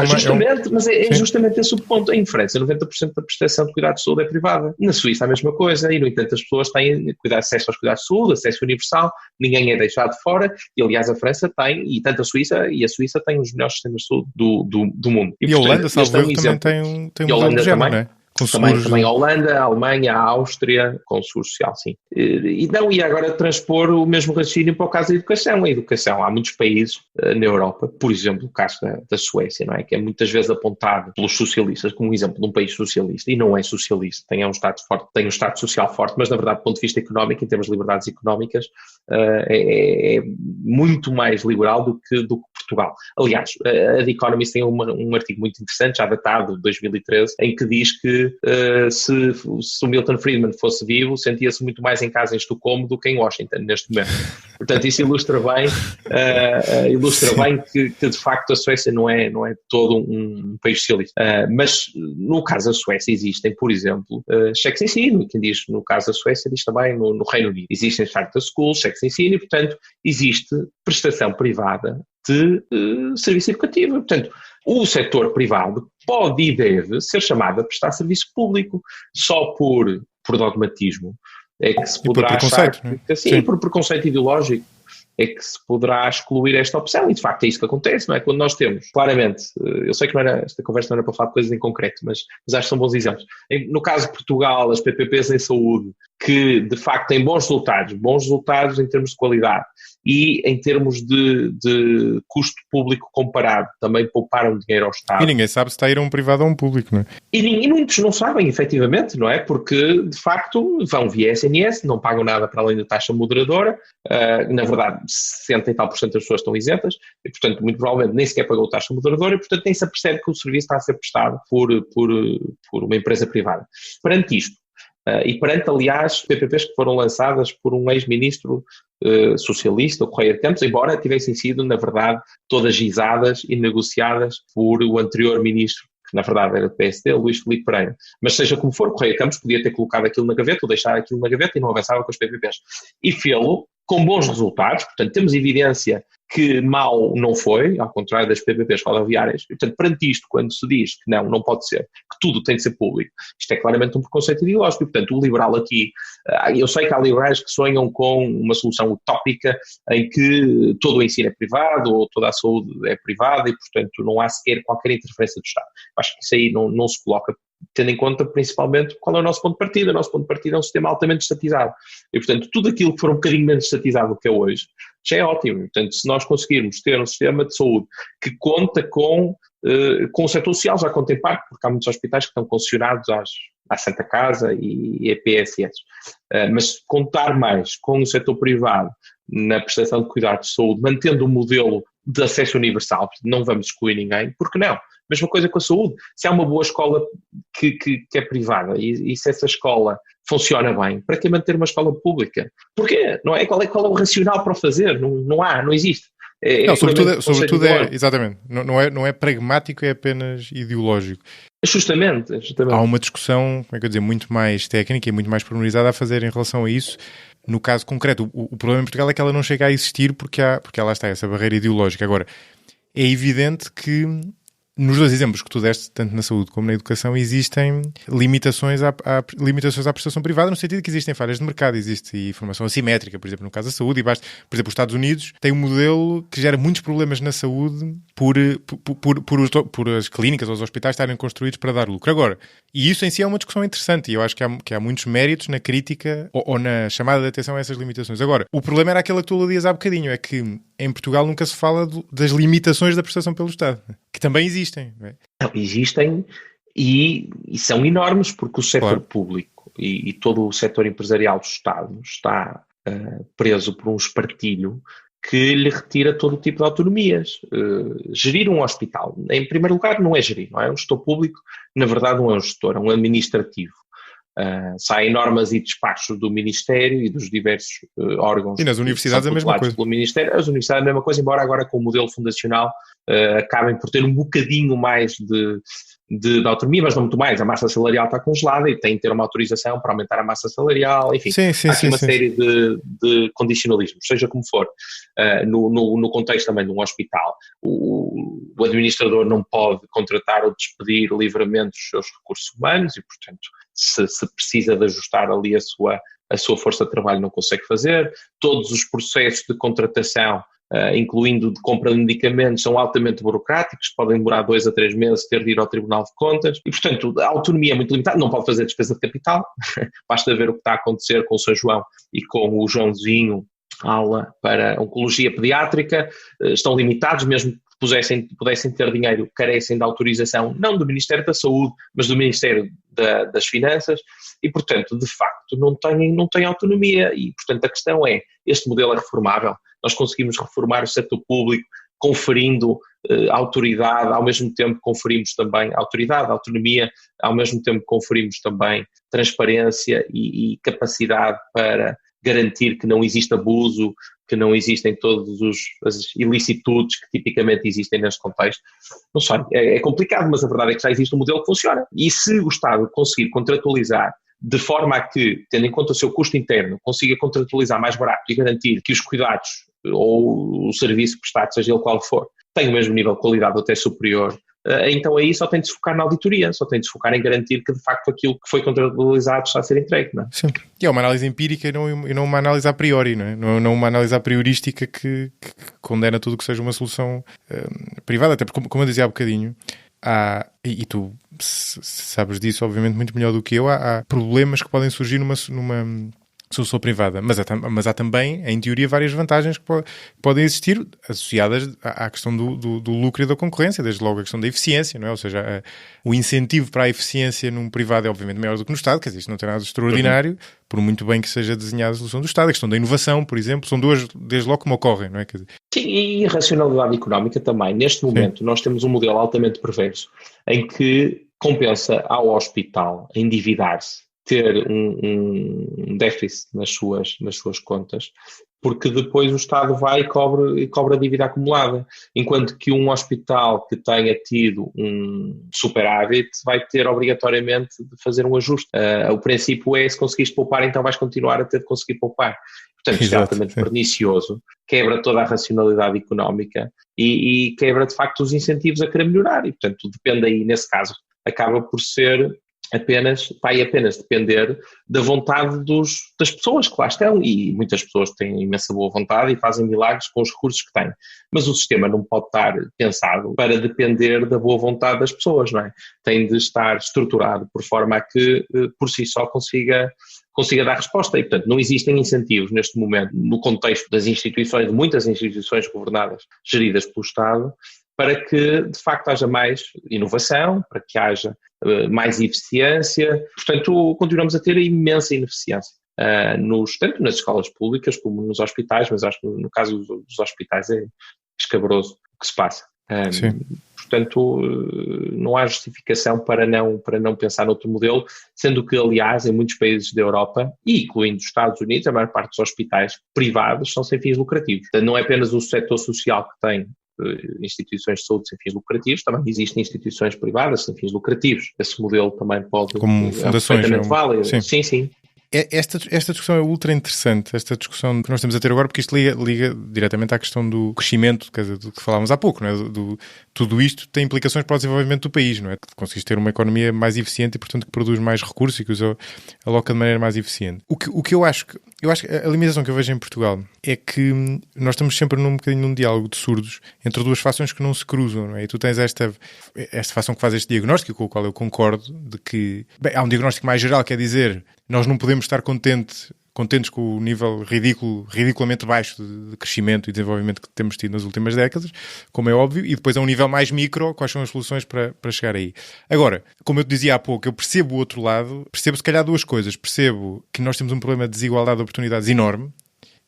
mas é justamente esse o ponto. Em França, 90% da prestação de cuidados de saúde é privada. Na Suíça, a mesma coisa. E, no entanto, as pessoas têm acesso aos cuidados de saúde, acesso universal, ninguém é deixado de fora. E, aliás, a França tem, e tanto a Suíça tem os melhores sistemas de saúde do mundo. E a Holanda, salvo erro, também tem um modelo de género, não é? Também a Holanda, a Alemanha, a Áustria, com seguro social, sim. E agora transpor o mesmo raciocínio para o caso da educação. A educação, há muitos países na Europa, por exemplo, o caso da Suécia, não é? Que é muitas vezes apontado pelos socialistas como um exemplo de um país socialista, e não é socialista, tem um Estado forte, tem um Estado social forte, mas na verdade, do ponto de vista económico, em termos de liberdades económicas, é muito mais liberal do que Portugal. Aliás, a The Economist tem um artigo muito interessante, já datado de 2013, em que diz que se o Milton Friedman fosse vivo, sentia-se muito mais em casa em Estocolmo do que em Washington, neste momento. Portanto, isso ilustra bem que de facto a Suécia não é todo um país socialista. Mas no caso da Suécia existem, por exemplo, cheques de ensino, quem diz no caso da Suécia diz também no Reino Unido. Existem charter schools, cheques de ensino e, portanto, existe prestação privada de serviço educativo. Portanto, o setor privado pode e deve ser chamado a prestar serviço público. Só por dogmatismo é que se poderá achar que, assim, por preconceito ideológico, é que se poderá excluir esta opção, e de facto é isso que acontece, não é? Quando nós temos, claramente, eu sei que esta conversa não era para falar de coisas em concreto, mas acho que são bons exemplos. No caso de Portugal, as PPPs em saúde, que de facto têm bons resultados em termos de qualidade e em termos de custo público comparado, também pouparam dinheiro ao Estado. E ninguém sabe se está a ir a um privado ou a um público, não é? E muitos não sabem, efetivamente, não é? Porque, de facto, vão via SNS, não pagam nada para além da taxa moderadora, na verdade, 60 e tal % das pessoas estão isentas, e, portanto, muito provavelmente nem sequer pagou taxa moderadora, e, portanto, nem se apercebe que o serviço está a ser prestado por uma empresa privada. Perante isto, e perante, aliás, PPPs que foram lançadas por um ex-ministro socialista, o Correia de Campos, embora tivessem sido, na verdade, todas gizadas e negociadas por o anterior ministro, que na verdade era do PSD, Luís Filipe Pereira. Mas seja como for, o Correia de Campos podia ter colocado aquilo na gaveta ou deixar aquilo na gaveta e não avançava com os PPPs. E fê-lo com bons resultados, portanto, temos evidência que mal não foi, ao contrário das PPPs rodoviárias. Portanto, perante isto, quando se diz que não pode ser, que tudo tem de ser público, isto é claramente um preconceito ideológico. E, portanto, o liberal aqui, eu sei que há liberais que sonham com uma solução utópica em que todo o ensino é privado ou toda a saúde é privada e, portanto, não há sequer qualquer interferência do Estado. Acho que isso aí não se coloca, tendo em conta principalmente qual é o nosso ponto de partida. O nosso ponto de partida é um sistema altamente estatizado. E, portanto, tudo aquilo que for um bocadinho menos estatizado do que é hoje, já é ótimo. Portanto, se nós conseguirmos ter um sistema de saúde que conta com o setor social, já conta em parte, porque há muitos hospitais que estão concessionados à Santa Casa e a PSS. Mas contar mais com o setor privado na prestação de cuidados de saúde, mantendo o modelo de acesso universal, não vamos excluir ninguém, porque não? Mesma coisa com a saúde. Se há uma boa escola que é privada e se essa escola funciona bem, para que manter uma escola pública? Porquê? Não é? Qual é o racional para o fazer? Não existe. Sobretudo exatamente. Não é pragmático, é apenas ideológico. Justamente. Há uma discussão, como é que eu dizer, muito mais técnica e muito mais pormenorizada a fazer em relação a isso. No caso concreto, o problema em Portugal é que ela não chega a existir porque lá está essa barreira ideológica. Agora, é evidente que nos dois exemplos que tu deste, tanto na saúde como na educação, existem limitações à prestação privada, no sentido que existem falhas de mercado, existe informação assimétrica, por exemplo, no caso da saúde, e basta, por exemplo, os Estados Unidos têm um modelo que gera muitos problemas na saúde por as clínicas ou os hospitais estarem construídos para dar lucro. Agora, e isso em si é uma discussão interessante, e eu acho que há muitos méritos na crítica ou na chamada de atenção a essas limitações. Agora, o problema era aquele que tu aludias há bocadinho, é que em Portugal nunca se fala das limitações da prestação pelo Estado, que também existem. Não é? Não, existem e são enormes, porque o setor público e todo o setor empresarial do Estado está preso por um espartilho que lhe retira todo o tipo de autonomias. Gerir um hospital, em primeiro lugar, não é gerir, não é? Um gestor público, na verdade, não é um gestor, é um administrativo. Saem normas e despachos do Ministério e dos diversos órgãos. E nas universidades a mesma coisa. Pelo Ministério, as universidades a mesma coisa, embora agora com o modelo fundacional acabem por ter um bocadinho mais de autonomia, mas não muito mais. A massa salarial está congelada e tem de ter uma autorização para aumentar a massa salarial, enfim, há aqui uma série de condicionalismos, seja como for. No contexto também de um hospital, o administrador não pode contratar ou despedir livremente os seus recursos humanos e, portanto, se precisa de ajustar ali a sua força de trabalho, não consegue fazer. Todos os processos de contratação, incluindo de compra de medicamentos, são altamente burocráticos, podem demorar 2 a 3 meses ter de ir ao Tribunal de Contas e, portanto, a autonomia é muito limitada, não pode fazer despesa de capital, basta ver o que está a acontecer com o São João e com o Joãozinho, aula para Oncologia Pediátrica, estão limitados, mesmo que pudessem ter dinheiro, carecem da autorização, não do Ministério da Saúde, mas do Ministério das Finanças, e, portanto, de facto, não têm autonomia, e, portanto, a questão é, este modelo é reformável, nós conseguimos reformar o setor público, conferindo autoridade, ao mesmo tempo conferimos também autonomia, ao mesmo tempo conferimos também transparência e capacidade para garantir que não existe abuso, que não existem todas as ilicitudes que tipicamente existem neste contexto. Não sei, é complicado, mas a verdade é que já existe um modelo que funciona. E se o Estado conseguir contratualizar de forma a que, tendo em conta o seu custo interno, consiga contratualizar mais barato e garantir que os cuidados ou o serviço prestado, seja ele qual for, tem o mesmo nível de qualidade ou até superior, então aí só tem de se focar na auditoria, só tem de se focar em garantir que de facto aquilo que foi contratualizado está a ser entregue, não é? Sim, e é uma análise empírica e não uma análise a priori, não é? Não uma análise a priorística que condena tudo que seja uma solução privada, até porque, como eu dizia há bocadinho, e tu sabes disso obviamente muito melhor do que eu, há problemas que podem surgir numa solução privada, mas há também, em teoria, várias vantagens que podem existir associadas à questão do lucro e da concorrência, desde logo a questão da eficiência, não é? Ou seja, o incentivo para a eficiência num privado é obviamente maior do que no Estado, quer dizer, isto não tem nada de extraordinário, por muito bem que seja desenhada a solução do Estado. A questão da inovação, por exemplo, são duas, desde logo, que me ocorrem, não é? Quer dizer, sim, e racionalidade económica também. Neste momento, nós temos um modelo altamente perverso, em que compensa ao hospital endividar-se, ter um déficit nas suas contas, porque depois o Estado vai e cobra a dívida acumulada, enquanto que um hospital que tenha tido um superávit vai ter obrigatoriamente de fazer um ajuste. O princípio é, se conseguiste poupar, então vais continuar a ter de conseguir poupar. Portanto, isto é altamente pernicioso, quebra toda a racionalidade económica e quebra, de facto, os incentivos a querer melhorar. E, portanto, depende aí, nesse caso, acaba por ser apenas depender da vontade das pessoas que lá estão, e muitas pessoas têm imensa boa vontade e fazem milagres com os recursos que têm, mas o sistema não pode estar pensado para depender da boa vontade das pessoas, não é? Tem de estar estruturado por forma a que por si só consiga dar resposta, e portanto não existem incentivos neste momento no contexto das instituições, de muitas instituições governadas, geridas pelo Estado, para que de facto haja mais inovação, para que haja mais eficiência. Portanto, continuamos a ter imensa ineficiência, tanto nas escolas públicas como nos hospitais, mas acho que no caso dos hospitais é escabroso o que se passa. Portanto, não há justificação para não pensar noutro modelo, sendo que, aliás, em muitos países da Europa, e incluindo os Estados Unidos, a maior parte dos hospitais privados são sem fins lucrativos. Portanto, não é apenas o setor social que tem instituições de saúde sem fins lucrativos, também existem instituições privadas sem fins lucrativos. Esse modelo também pode como fundações, perfeitamente válido. Sim. Sim. Esta discussão é ultra interessante, esta discussão que nós estamos a ter agora, porque isto liga diretamente à questão do crescimento, quer dizer, do que falávamos há pouco, não é? Tudo isto tem implicações para o desenvolvimento do país, não é? Conseguiste ter uma economia mais eficiente e, portanto, que produz mais recursos e que aloca de maneira mais eficiente. O que eu acho que a limitação que eu vejo em Portugal é que nós estamos sempre num bocadinho num diálogo de surdos entre duas fações que não se cruzam, não é? E tu tens esta fação que faz este diagnóstico, com o qual eu concordo, de que há um diagnóstico mais geral, quer dizer, nós não podemos estar contentes com o nível ridiculamente baixo de crescimento e desenvolvimento que temos tido nas últimas décadas, como é óbvio, e depois a um nível mais micro, quais são as soluções para chegar aí. Agora, como eu te dizia há pouco, eu percebo o outro lado, percebo se calhar duas coisas. Percebo que nós temos um problema de desigualdade de oportunidades enorme,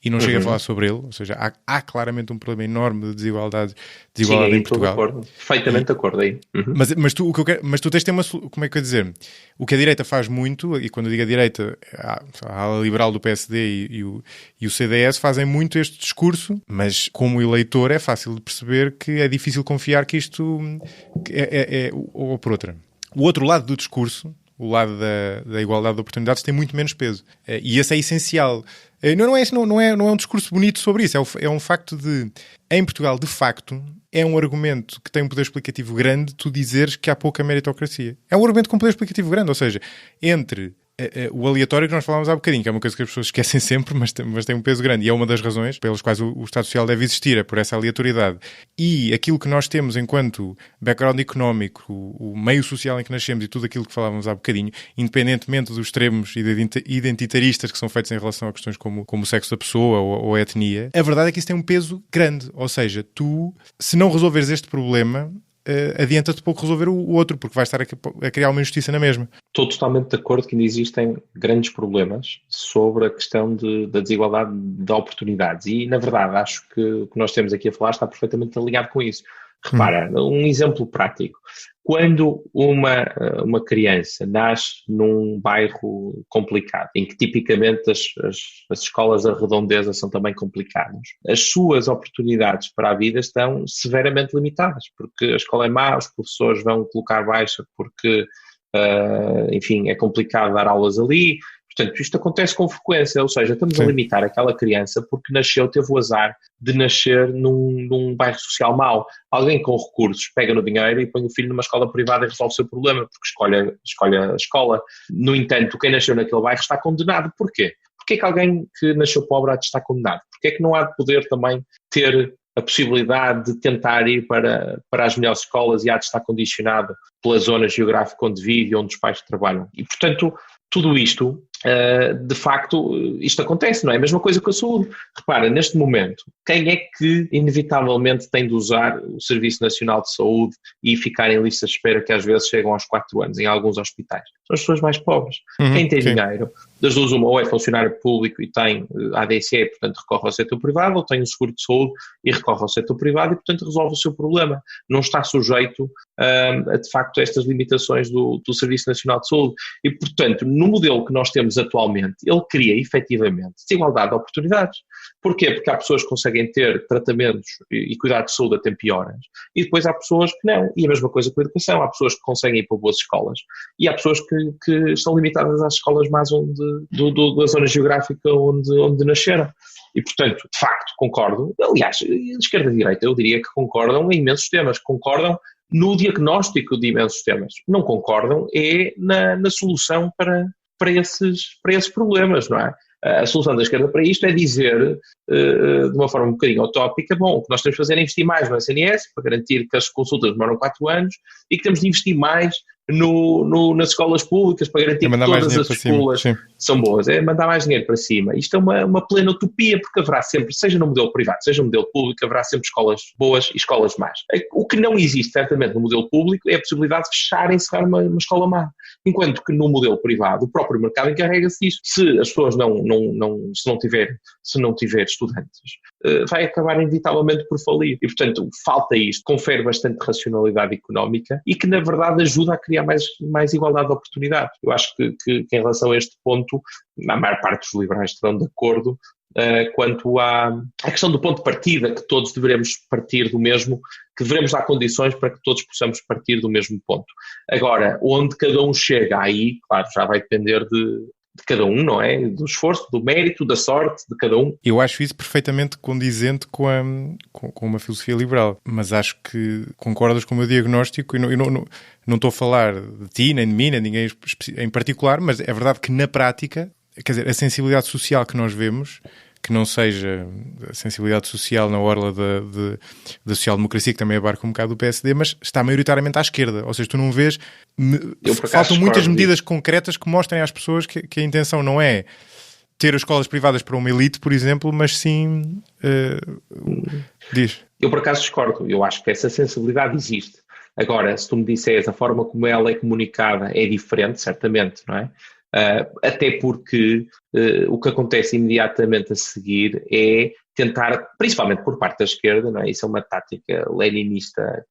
e não chega a falar sobre ele, ou seja, há claramente um problema enorme de desigualdade em Portugal. Perfeitamente de acordo aí. Mas tu tens de ter como é que eu ia dizer? O que a direita faz muito, e quando eu digo a direita, a ala liberal do PSD e o CDS fazem muito este discurso, mas como eleitor é fácil de perceber que é difícil confiar que isto ou por outra. O outro lado do discurso, o lado da igualdade de oportunidades, tem muito menos peso. E esse é essencial. Não é um discurso bonito sobre isso. É um facto de, em Portugal, de facto, é um argumento que tem um poder explicativo grande tu dizeres que há pouca meritocracia. É um argumento com poder explicativo grande. Ou seja, entre o aleatório que nós falámos há bocadinho, que é uma coisa que as pessoas esquecem sempre, mas tem um peso grande, e é uma das razões pelas quais o Estado Social deve existir, é por essa aleatoriedade. E aquilo que nós temos enquanto background económico, o meio social em que nascemos e tudo aquilo que falávamos há bocadinho, independentemente dos extremos identitaristas que são feitos em relação a questões como o sexo da pessoa ou a etnia, a verdade é que isso tem um peso grande. Ou seja, tu, se não resolveres este problema, adianta-te pouco resolver o outro, porque vais estar a criar uma injustiça na mesma. Estou totalmente de acordo que ainda existem grandes problemas sobre a questão da desigualdade de oportunidades e, na verdade, acho que o que nós temos aqui a falar está perfeitamente alinhado com isso. Repara, um exemplo prático. Quando uma criança nasce num bairro complicado, em que tipicamente as escolas da redondeza são também complicadas, as suas oportunidades para a vida estão severamente limitadas, porque a escola é má, os professores vão colocar baixa porque, enfim, é complicado dar aulas ali. Portanto, isto acontece com frequência, ou seja, estamos a limitar aquela criança porque teve o azar de nascer num bairro social mau. Alguém com recursos pega no dinheiro e põe o filho numa escola privada e resolve o seu problema, porque escolhe a escola. No entanto, quem nasceu naquele bairro está condenado. Porquê? Porquê que alguém que nasceu pobre há de estar condenado? Porquê é que não há de poder também ter a possibilidade de tentar ir para as melhores escolas e há de estar condicionado pela zona geográfica onde vive e onde os pais trabalham? E, portanto, tudo isto, de facto, isto acontece, não é? A mesma coisa com a saúde. Repara, neste momento, quem é que inevitavelmente tem de usar o Serviço Nacional de Saúde e ficar em listas de espera que às vezes chegam aos 4 anos em alguns hospitais? São as pessoas mais pobres. Quem tem dinheiro, das duas uma, ou é funcionário público e tem ADSE, portanto recorre ao setor privado, ou tem um seguro de saúde e recorre ao setor privado e, portanto, resolve o seu problema. Não está sujeito de facto, a estas limitações do Serviço Nacional de Saúde. E, portanto, no modelo que nós temos atualmente, ele cria, efetivamente, desigualdade de oportunidades. Porquê? Porque há pessoas que conseguem ter tratamentos e cuidados de saúde a tempo e horas, e depois há pessoas que não. E a mesma coisa com a educação. Há pessoas que conseguem ir para boas escolas, e há pessoas que estão limitadas às escolas mais da zona geográfica onde nasceram. E, portanto, de facto, concordo. Aliás, de esquerda e direita, eu diria que concordam em imensos temas. Concordam no diagnóstico de imensos temas. Não concordam na solução para esses problemas, não é? A solução da esquerda para isto é dizer, de uma forma um bocadinho utópica, bom, o que nós temos de fazer é investir mais no SNS, para garantir que as consultas demoram 4 anos, e que temos de investir mais nas escolas públicas, para garantir que todas as escolas são boas. É mandar mais dinheiro para cima. Isto é uma plena utopia, porque haverá sempre, seja no modelo privado, seja no modelo público, haverá sempre escolas boas e escolas más. O que não existe, certamente, no modelo público é a possibilidade de fechar e encerrar uma escola má. Enquanto que no modelo privado, o próprio mercado encarrega-se disso. Se as pessoas se não tiver estudantes, vai acabar inevitavelmente por falir. E, portanto, falta isto, confere bastante racionalidade económica e que, na verdade, ajuda a criar mais igualdade de oportunidades. Eu acho que em relação a este ponto, a maior parte dos liberais estarão de acordo quanto à questão do ponto de partida, que todos devemos partir do mesmo, que devemos dar condições para que todos possamos partir do mesmo ponto. Agora, onde cada um chega aí, claro, já vai depender de cada um, não é? Do esforço, do mérito, da sorte de cada um. Eu acho isso perfeitamente condizente com uma filosofia liberal, mas acho que concordas com o meu diagnóstico, e não estou a falar de ti, nem de mim, nem de ninguém em particular, mas é verdade que na prática, quer dizer, a sensibilidade social que nós vemos, que não seja a sensibilidade social na orla da social-democracia, que também abarca um bocado do PSD, mas está maioritariamente à esquerda. Ou seja, tu não vês... Faltam muitas medidas concretas que mostrem às pessoas que a intenção não é ter as escolas privadas para uma elite, por exemplo, mas sim... diz. Eu, por acaso, discordo. Eu acho que essa sensibilidade existe. Agora, se tu me disseres a forma como ela é comunicada é diferente, certamente, não é? Até porque o que acontece imediatamente a seguir é tentar, principalmente por parte da esquerda, não é? Isso é uma tática leninista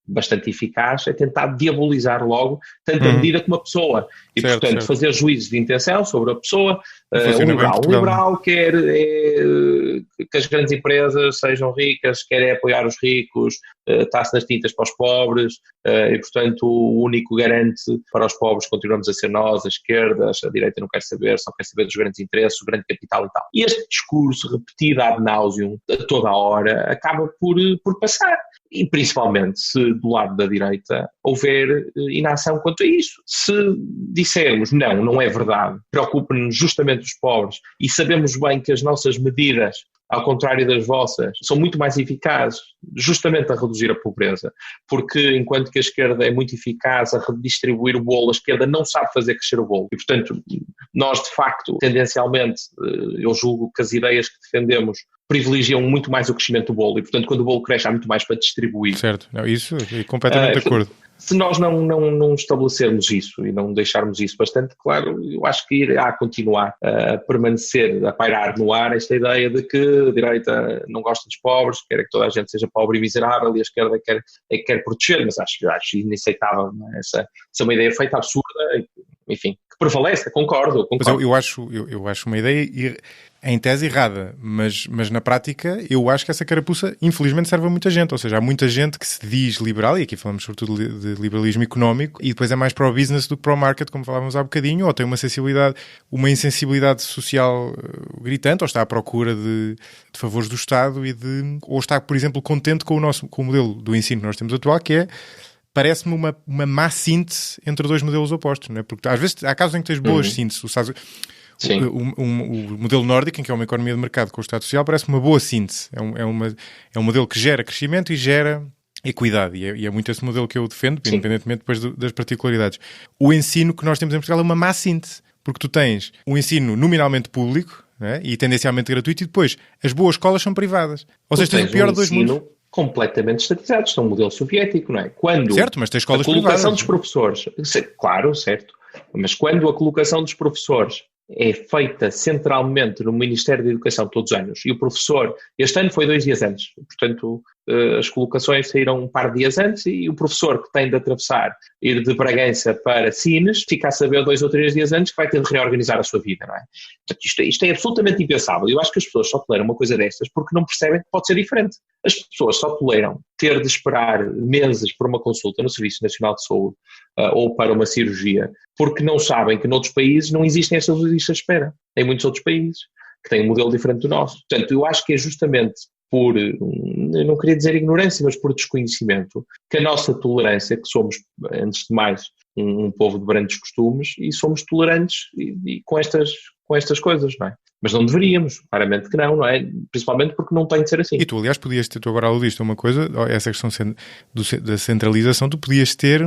bastante eficaz, é tentar diabolizar logo tanto a medida como a pessoa. E, certo, portanto, certo. fazer juízos de intenção sobre a pessoa. Um Funciona bem em Portugal. liberal quer que as grandes empresas sejam ricas, quer apoiar os ricos, está-se nas tintas para os pobres, e, portanto, o único garante para os pobres continuamos a ser nós, a esquerda, a direita não quer saber, só quer saber dos grandes interesses, o grande capital e tal. E este discurso repetido ad nauseum, a toda a hora, acaba por passar. E principalmente se do lado da direita houver inação quanto a isso. Se dissermos não é verdade, preocupa-nos justamente os pobres e sabemos bem que as nossas medidas, ao contrário das vossas, são muito mais eficazes justamente a reduzir a pobreza, porque enquanto que a esquerda é muito eficaz a redistribuir o bolo, a esquerda não sabe fazer crescer o bolo. E, portanto, nós, de facto, tendencialmente, eu julgo que as ideias que defendemos privilegiam muito mais o crescimento do bolo e, portanto, quando o bolo cresce há muito mais para distribuir. Certo, não, isso é completamente de acordo. Se nós não estabelecermos isso e não deixarmos isso bastante claro, eu acho que irá continuar a permanecer, a pairar no ar esta ideia de que a direita não gosta dos pobres, quer que toda a gente seja pobre e miserável e a esquerda quer proteger, mas acho inaceitável, não é? Essa é uma ideia feita absurda, enfim, que prevalece, concordo. Mas eu acho uma ideia em tese errada, mas na prática eu acho que essa carapuça infelizmente serve a muita gente, ou seja, há muita gente que se diz liberal, e aqui falamos sobretudo de liberalismo económico, e depois é mais para o business do que para o market, como falávamos há bocadinho, ou tem uma insensibilidade social gritante, ou está à procura de favores do Estado ou está, por exemplo, contente com o modelo do ensino que nós temos atual, que é, parece-me uma má síntese entre dois modelos opostos, não é? Porque às vezes há casos em que tens boas sínteses. O modelo nórdico, em que é uma economia de mercado com o Estado Social, parece uma boa síntese. É um modelo que gera crescimento e gera equidade. E é muito esse modelo que eu defendo, independentemente depois das particularidades. O ensino que nós temos em Portugal é uma má síntese, porque tu tens um ensino nominalmente público, né, e tendencialmente gratuito, e depois as boas escolas são privadas. Ou seja, tens o pior dos dois mundos. Completamente estatizados, são um modelo soviético, não é? Quando certo, mas tens escolas a colocação privadas. Dos professores, claro, certo, mas quando a colocação dos professores é feita centralmente no Ministério da Educação todos os anos, e o professor, este ano foi 2 dias antes, portanto as colocações saíram um par de dias antes, e o professor que tem de atravessar, ir de Bragança para Sines, fica a saber 2 ou 3 dias antes que vai ter de reorganizar a sua vida, não é? Portanto, isto é absolutamente impensável. Eu acho que as pessoas só toleram uma coisa destas porque não percebem que pode ser diferente. As pessoas só toleram ter de esperar meses por uma consulta no Serviço Nacional de Saúde ou para uma cirurgia, porque não sabem que noutros países não existem essas listas de espera. Em muitos outros países que têm um modelo diferente do nosso. Portanto, eu acho que é justamente por, eu não queria dizer ignorância, mas por desconhecimento, que a nossa tolerância, que somos, antes de mais, um povo de brandos costumes, e somos tolerantes e com estas coisas, não é? Mas não deveríamos, claramente que não é? Principalmente porque não tem de ser assim. E tu, aliás, tu agora aludiste uma coisa, essa questão da centralização, tu podias ter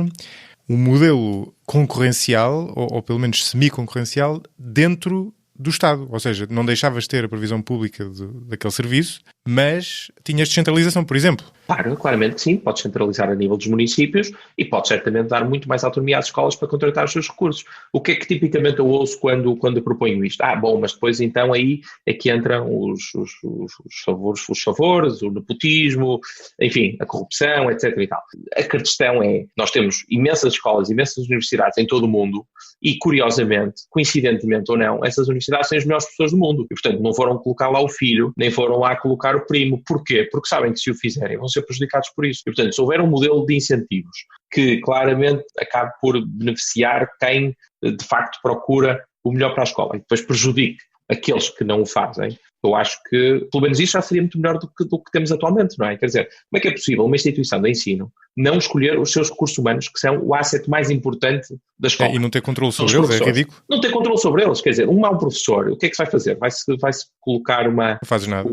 um modelo concorrencial, ou pelo menos semi-concorrencial, dentro do Estado, ou seja, não deixavas de ter a previsão pública daquele serviço, mas tinhas descentralização, por exemplo. Claro, claramente que sim, podes centralizar a nível dos municípios e podes certamente dar muito mais autonomia às escolas para contratar os seus recursos. O que é que tipicamente eu ouço quando proponho isto? Bom, mas depois então aí é que entram os favores, o nepotismo, enfim, a corrupção, etc. e tal. A questão é, nós temos imensas escolas, imensas universidades em todo o mundo e, curiosamente, coincidentemente ou não, essas universidades têm as melhores pessoas do mundo e, portanto, não foram colocar lá o filho, nem foram lá colocar o primo. Porquê? Porque sabem que se o fizerem vão ser prejudicados por isso. E, portanto, se houver um modelo de incentivos que claramente acabe por beneficiar quem de facto procura o melhor para a escola e depois prejudique aqueles que não o fazem, eu acho que, pelo menos isso já seria muito melhor do que temos atualmente, não é? Quer dizer, como é que é possível uma instituição de ensino não escolher os seus recursos humanos, que são o asset mais importante da escola? E não ter controle sobre eles, é ridículo. Não ter controle sobre eles, quer dizer, um mau professor, o que é que se vai fazer? Vai-se colocar uma... Não fazes nada.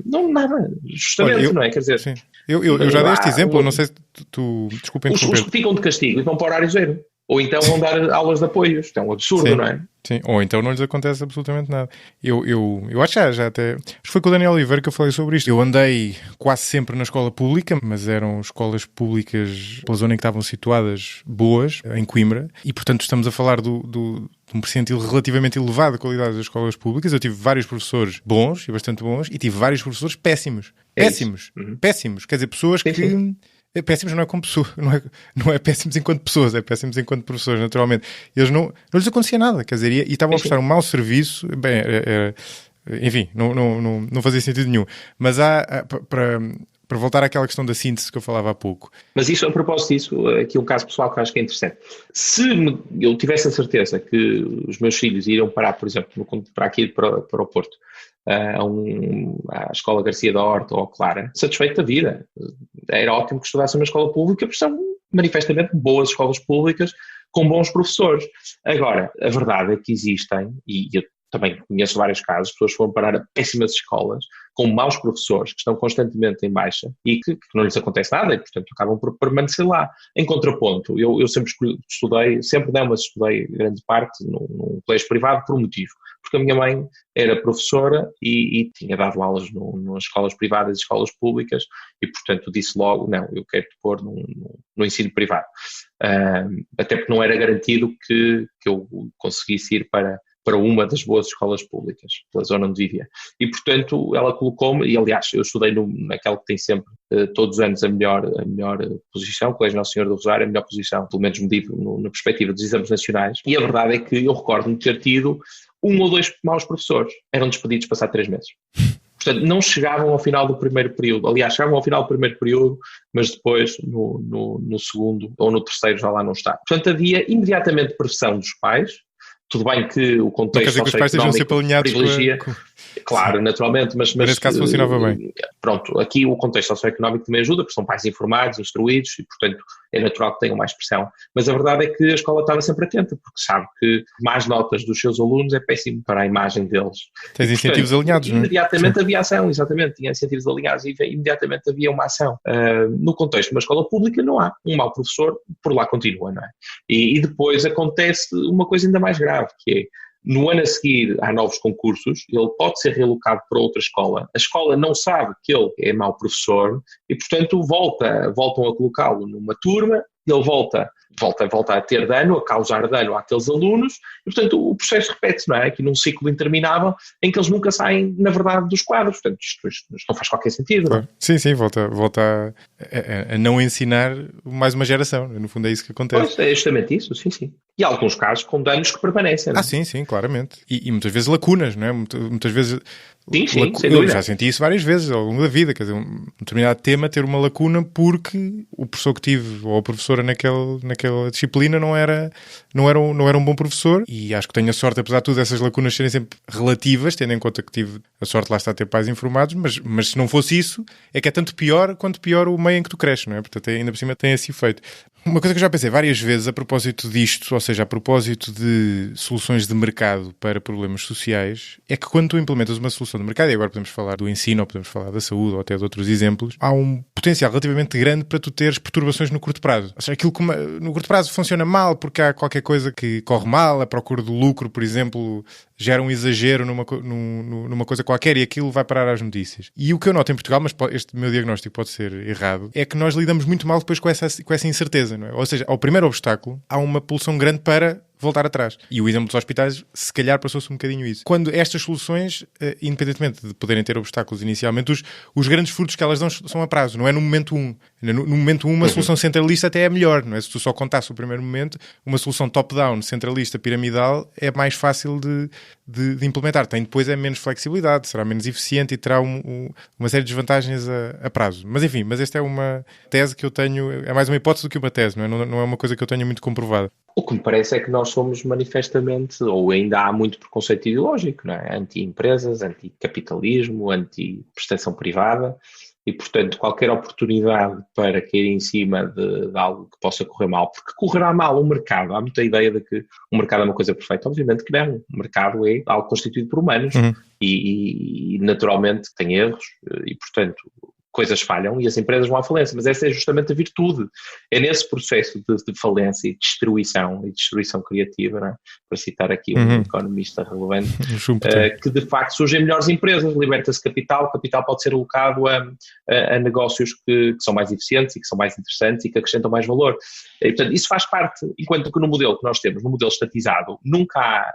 Não, nada, justamente, olha, não é? Quer dizer... Sim. Eu já dei este exemplo, não sei se tu... Desculpa interromper. Os que ficam de castigo e vão para o horário zero. Ou então vão dar aulas de apoio. Isto é um absurdo, Sim. não é? Sim, ou então não lhes acontece absolutamente nada. Eu acho que já até... Acho que foi com o Daniel Oliveira que eu falei sobre isto. Eu andei quase sempre na escola pública, mas eram escolas públicas pela zona em que estavam situadas boas, em Coimbra, e portanto estamos a falar de um percentil relativamente elevado de qualidade das escolas públicas. Eu tive vários professores bons e bastante bons, e tive vários professores péssimos. Péssimos. Quer dizer, pessoas que... Sim. Péssimos não é como pessoa, não é péssimos enquanto pessoas, é péssimos enquanto professores, naturalmente. Eles não lhes acontecia nada, quer dizer, e estavam a prestar um mau serviço, bem, enfim, não fazia sentido nenhum. Mas para voltar àquela questão da síntese que eu falava há pouco. Mas isso, a propósito disso, aqui um caso pessoal que eu acho que é interessante. Se eu tivesse a certeza que os meus filhos iriam parar, por exemplo, para aqui para o Porto, à Escola Garcia da Horta ou a Clara, satisfeito da vida. Era ótimo que estudassem na escola pública, porque são manifestamente boas escolas públicas com bons professores. Agora, a verdade é que existem, e eu também conheço vários casos, pessoas que foram parar a péssimas escolas, com maus professores, que estão constantemente em baixa e que não lhes acontece nada e, portanto, acabam por permanecer lá. Em contraponto, eu sempre estudei grande parte num colégio privado por um motivo, porque a minha mãe era professora e tinha dado aulas nas escolas privadas e escolas públicas e, portanto, disse logo, não, eu quero te pôr no ensino privado. Até porque não era garantido que eu conseguisse ir para uma das boas escolas públicas, pela zona onde vivia. E, portanto, ela colocou-me, e aliás, eu estudei naquela que tem sempre, todos os anos, a melhor posição, o Colégio Nossa Senhora do Rosário, a melhor posição, pelo menos medido na perspectiva dos exames nacionais. E a verdade é que eu recordo-me de ter tido 1 ou 2 maus professores. Eram despedidos passado 3 meses. Portanto, não chegavam ao final do primeiro período. Aliás, chegavam ao final do primeiro período, mas depois, no segundo ou no terceiro, já lá não está. Portanto, havia imediatamente pressão dos pais. Tudo bem que o contexto socioeconómico privilegia, claro, naturalmente, mas nesse caso funcionava bem. Pronto, aqui o contexto socioeconómico também ajuda, porque são pais informados, instruídos e, portanto, é natural que tenham mais pressão. Mas a verdade é que a escola estava sempre atenta, porque sabe que mais notas dos seus alunos é péssimo para a imagem deles. Tens incentivos alinhados, não é? Imediatamente havia ação, exatamente, tinha incentivos alinhados e imediatamente havia uma ação. No contexto de uma escola pública não há. Um mau professor, por lá continua, não é? E depois acontece uma coisa ainda mais grave, que é, no ano a seguir há novos concursos, ele pode ser realocado para outra escola, a escola não sabe que ele é mau professor e, portanto, voltam a colocá-lo numa turma, ele volta a ter dano, a causar dano àqueles alunos e, portanto, o processo repete-se, não é? Aqui num ciclo interminável em que eles nunca saem, na verdade, dos quadros. Portanto, isto não faz qualquer sentido, não é? Sim, volta a não ensinar mais uma geração. No fundo é isso que acontece. Pois, é justamente isso, sim. E há alguns casos com danos que permanecem, não é? Sim, claramente. E muitas vezes lacunas, não é? Muitas vezes... Sim, sem dúvida. Eu já senti isso várias vezes ao longo da vida, quer dizer, um determinado tema ter uma lacuna porque o professor que tive ou a professora naquela disciplina não era um bom professor, e acho que tenho a sorte, apesar de tudo, essas lacunas serem sempre relativas, tendo em conta que tive a sorte lá está a ter pais informados, mas se não fosse isso, é que é tanto pior quanto pior o meio em que tu cresces, não é? Portanto, ainda por cima tem esse efeito. Uma coisa que eu já pensei várias vezes a propósito disto, ou seja, a propósito de soluções de mercado para problemas sociais, é que quando tu implementas uma solução de mercado, e agora podemos falar do ensino, ou podemos falar da saúde, ou até de outros exemplos, há um potencial relativamente grande para tu teres perturbações no curto prazo. Ou seja, aquilo que no curto prazo funciona mal porque há qualquer coisa que corre mal, a procura do lucro, por exemplo, gera um exagero numa coisa qualquer e aquilo vai parar às notícias. E o que eu noto em Portugal, mas este meu diagnóstico pode ser errado, é que nós lidamos muito mal depois com essa incerteza, não é? Ou seja, ao primeiro obstáculo, há uma pulsão grande para voltar atrás. E o exemplo dos hospitais, se calhar, passou-se um bocadinho isso. Quando estas soluções, independentemente de poderem ter obstáculos inicialmente, os grandes frutos que elas dão são a prazo, não é no momento 1. No momento 1, uma solução centralista até é melhor, não é? Se tu só contasse o primeiro momento, uma solução top-down, centralista, piramidal, é mais fácil de implementar. Depois é menos flexibilidade, será menos eficiente e terá uma série de desvantagens a prazo. Mas enfim, esta é uma tese que eu tenho, é mais uma hipótese do que uma tese, não é uma coisa que eu tenho muito comprovada. O que me parece é que nós somos manifestamente, ou ainda há muito preconceito ideológico, não é? Anti-empresas, anti-capitalismo, anti-prestação privada e, portanto, qualquer oportunidade para cair em cima de algo que possa correr mal, porque correrá mal o mercado. Há muita ideia de que o mercado é uma coisa perfeita. Obviamente que não. O mercado é algo constituído por humanos e naturalmente tem erros e, portanto, coisas falham e as empresas vão à falência, mas essa é justamente a virtude. É nesse processo de falência e destruição criativa, não é? Para citar aqui um economista relevante, que de facto surgem melhores empresas, liberta-se capital, o capital pode ser alocado a negócios que são mais eficientes e que são mais interessantes e que acrescentam mais valor. E, portanto, isso faz parte, enquanto que no modelo que nós temos, no modelo estatizado, nunca há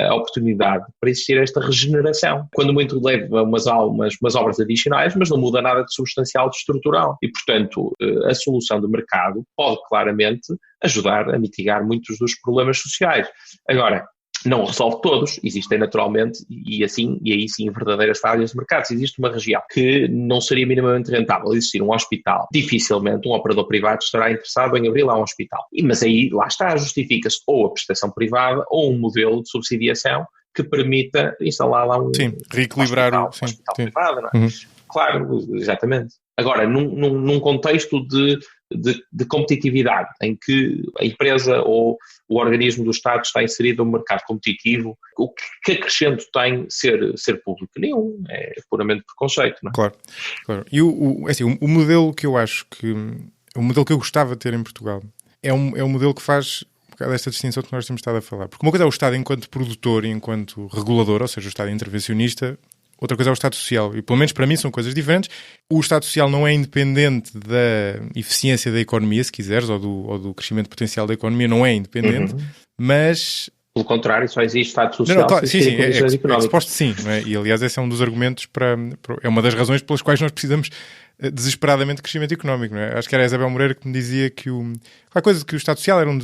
a oportunidade para existir esta regeneração. Quando muito leva umas obras adicionais, mas não muda nada de substancial, de estrutural. E, portanto, a solução do mercado pode claramente ajudar a mitigar muitos dos problemas sociais. Agora, não resolve todos, existem naturalmente, e aí sim, verdadeiras falhas de mercado. Se existe uma região que não seria minimamente rentável existir um hospital, dificilmente um operador privado estará interessado em abrir lá um hospital. Mas aí, lá está, justifica-se ou a prestação privada ou um modelo de subsidiação que permita instalar lá um reequilibrar hospital privado, não é? Claro, exatamente. Agora, num contexto de competitividade, em que a empresa ou o organismo do Estado está inserido no mercado competitivo, o que acrescento tem ser público? Nenhum, é puramente preconceito, não é? Claro. E o modelo que eu acho que... O modelo que eu gostava de ter em Portugal é um modelo que faz desta distinção que nós temos estado a falar. Porque uma coisa é o Estado enquanto produtor e enquanto regulador, ou seja, o Estado intervencionista. Outra coisa é o Estado Social, e pelo menos para mim são coisas diferentes. O Estado Social não é independente da eficiência da economia, se quiseres, ou do crescimento potencial da economia, não é independente, mas... Pelo contrário, só existe Estado Social se existirem condições económicas. Sim, não é? E aliás esse é um dos argumentos é uma das razões pelas quais nós precisamos desesperadamente de crescimento económico, não é? Acho que era a Isabel Moreira que me dizia que a coisa que o Estado Social era uma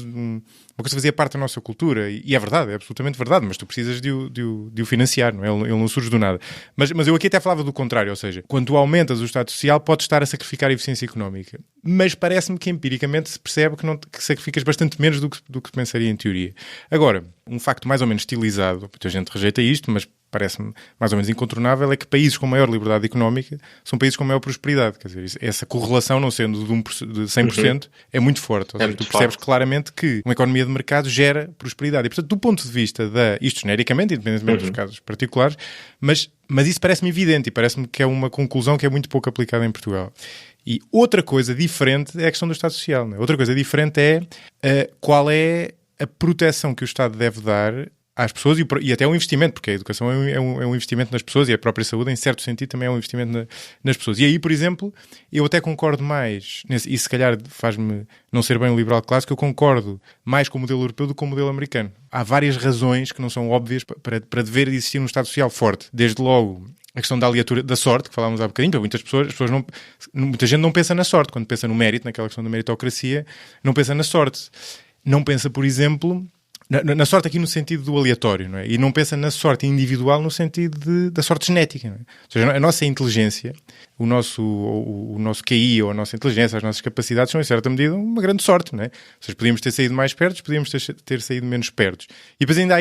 coisa que fazia parte da nossa cultura, e é verdade, é absolutamente verdade, mas tu precisas de o financiar, não é? Ele não surge do nada. Mas eu aqui até falava do contrário, ou seja, quando tu aumentas o Estado Social, podes estar a sacrificar a eficiência económica, mas parece-me que empiricamente se percebe que sacrificas bastante menos do que pensaria em teoria. Agora, um facto mais ou menos estilizado, muita gente rejeita isto, mas parece-me mais ou menos incontornável, é que países com maior liberdade económica são países com maior prosperidade. Quer dizer, essa correlação, não sendo de 100%, é muito forte. Ou seja, tu percebes claramente que uma economia de mercado gera prosperidade. E, portanto, do ponto de vista isto genericamente, independentemente dos casos particulares, mas isso parece-me evidente e parece-me que é uma conclusão que é muito pouco aplicada em Portugal. E outra coisa diferente é a questão do Estado Social. Não é? Outra coisa diferente é qual é a proteção que o Estado deve dar às pessoas e até um investimento, porque a educação é um investimento nas pessoas e a própria saúde, em certo sentido, também é um investimento nas pessoas. E aí, por exemplo, eu até concordo mais, e se calhar faz-me não ser bem um liberal clássico, eu concordo mais com o modelo europeu do que com o modelo americano. Há várias razões que não são óbvias para dever existir um Estado Social forte. Desde logo, a questão da aleatória da sorte, que falávamos há bocadinho, para muitas pessoas muita gente não pensa na sorte. Quando pensa no mérito, naquela questão da meritocracia, não pensa na sorte. Não pensa, por exemplo... Na sorte aqui no sentido do aleatório, não é? E não pensa na sorte individual no sentido da sorte genética, não é? Ou seja, a nossa inteligência, o nosso QI ou a nossa inteligência, as nossas capacidades são, em certa medida, uma grande sorte, não é? Ou seja, podíamos ter saído mais perto, podíamos ter saído menos perto. E depois ainda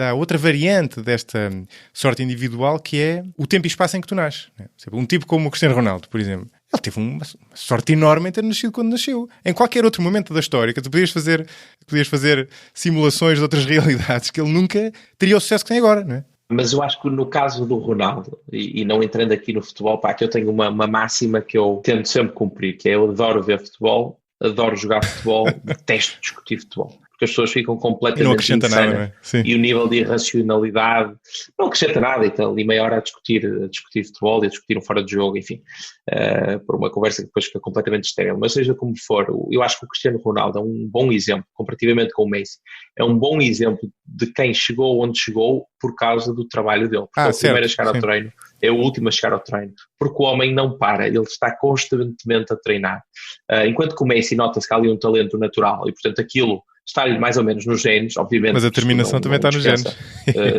há outra variante desta sorte individual, que é o tempo e espaço em que tu nasces. Não é? Um tipo como o Cristiano Ronaldo, por exemplo. Ele teve uma sorte enorme em ter nascido quando nasceu. Em qualquer outro momento da história, que tu podias fazer simulações de outras realidades, que ele nunca teria o sucesso que tem agora, não é? Mas eu acho que no caso do Ronaldo, e não entrando aqui no futebol, que eu tenho uma máxima que eu tento sempre cumprir, que é: eu adoro ver futebol, adoro jogar futebol, detesto discutir futebol. Porque as pessoas ficam completamente não acrescenta nada, não é? Sim. E o nível de irracionalidade não acrescenta nada, e estão ali meia hora a discutir futebol e a discutir um fora de jogo, enfim, por uma conversa que depois fica completamente estéril. Mas seja como for, eu acho que o Cristiano Ronaldo é um bom exemplo, comparativamente com o Messi, é um bom exemplo de quem chegou onde chegou por causa do trabalho dele. Porque é o primeiro a chegar ao treino, é o último a chegar ao treino, porque o homem não para, ele está constantemente a treinar. Enquanto que o Messi nota-se que há ali um talento natural e, portanto, aquilo está-lhe mais ou menos nos genes, obviamente. Mas a determinação também está nos genes.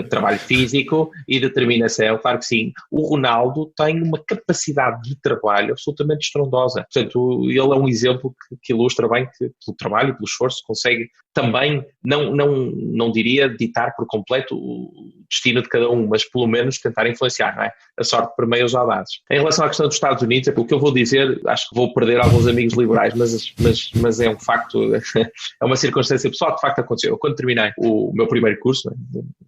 Trabalho físico e determinação, claro que sim. O Ronaldo tem uma capacidade de trabalho absolutamente estrondosa. Portanto, ele é um exemplo que ilustra bem que, pelo trabalho e pelo esforço, consegue também não diria ditar por completo o destino de cada um, mas pelo menos tentar influenciar, não é? A sorte permeia os audazes. Em relação à questão dos Estados Unidos, o que eu vou dizer, acho que vou perder alguns amigos liberais, mas é um facto, é uma circunstância pessoal que de facto aconteceu. Eu, quando terminei o meu primeiro curso,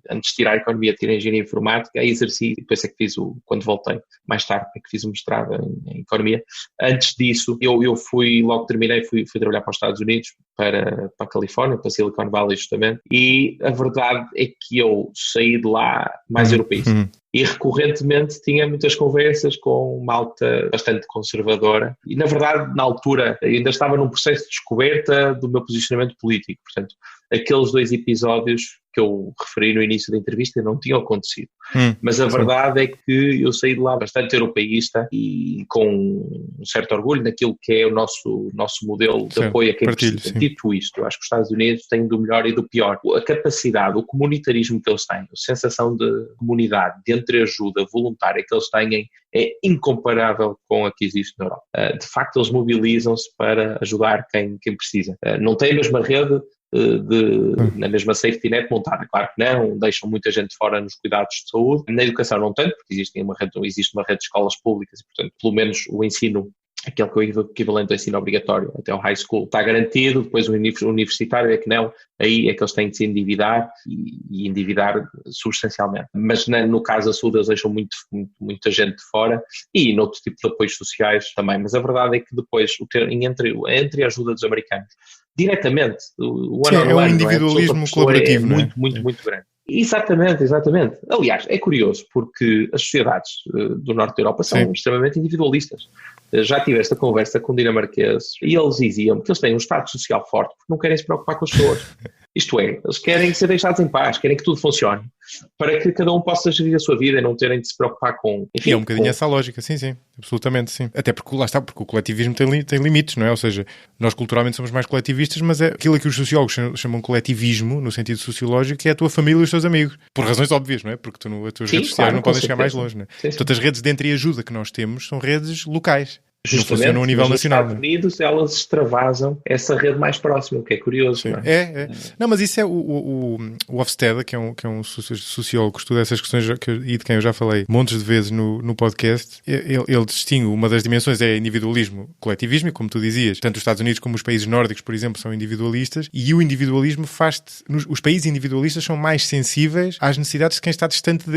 antes de tirar a economia, tirei engenharia informática, aí exerci, depois é que fiz quando voltei, mais tarde, é que fiz o mestrado em economia. Antes disso, eu fui, logo terminei, fui trabalhar para os Estados Unidos, para a Califórnia, para Silicon Valley justamente, e a verdade é que eu saí de lá mais europeísta. E recorrentemente tinha muitas conversas com malta bastante conservadora e, na verdade, na altura ainda estava num processo de descoberta do meu posicionamento político. Portanto, aqueles 2 episódios que eu referi no início da entrevista não tinham acontecido. Mas a verdade é que eu saí de lá bastante europeísta e com um certo orgulho naquilo que é o nosso modelo de apoio a quem precisa. Dito isto, eu acho que os Estados Unidos têm do melhor e do pior. A capacidade, o comunitarismo que eles têm, a sensação de comunidade, de entreajuda voluntária que eles têm é incomparável com a que existe na Europa. De facto, eles mobilizam-se para ajudar quem precisa. Não tem a mesma rede na mesma safety net montada, claro que não, deixam muita gente fora nos cuidados de saúde, na educação não tanto, porque existe uma rede de escolas públicas e, portanto, pelo menos o ensino, aquele que é o equivalente ao ensino obrigatório até ao high school, está garantido. Depois o universitário é que não, aí é que eles têm de se endividar e endividar substancialmente. Mas no caso da saúde eles deixam muita gente de fora e noutro tipo de apoios sociais também. Mas a verdade é que depois, entre a ajuda dos americanos, diretamente, o é um individualismo colaborativo, muito grande. Exatamente. Aliás, é curioso porque as sociedades do norte da Europa são extremamente individualistas. Já tive esta conversa com dinamarqueses e eles diziam que eles têm um estado social forte porque não querem se preocupar com as pessoas. Isto é, eles querem ser deixados em paz, querem que tudo funcione, para que cada um possa gerir a sua vida e não terem de se preocupar com... Enfim, é um bocadinho essa lógica, sim, absolutamente sim. Até porque lá está, porque o coletivismo tem limites, não é? Ou seja, nós culturalmente somos mais coletivistas, mas é aquilo que os sociólogos chamam coletivismo, no sentido sociológico, que é a tua família e os teus amigos. Por razões óbvias, não é? Porque as tuas redes sociais não podem chegar mais longe, não é? Sim. Portanto, as redes de entreajuda que nós temos são redes locais. Justamente, não funcionam a nível nacional. Nos Estados Unidos elas extravasam essa rede mais próxima, o que é curioso. Não é? Não, mas isso é o Hofstede, que é um sociólogo que estuda essas questões e de quem eu já falei montes de vezes no podcast. Ele distingue, uma das dimensões é individualismo, coletivismo, e como tu dizias, tanto os Estados Unidos como os países nórdicos, por exemplo, são individualistas, e o individualismo os países individualistas são mais sensíveis às necessidades de quem está distante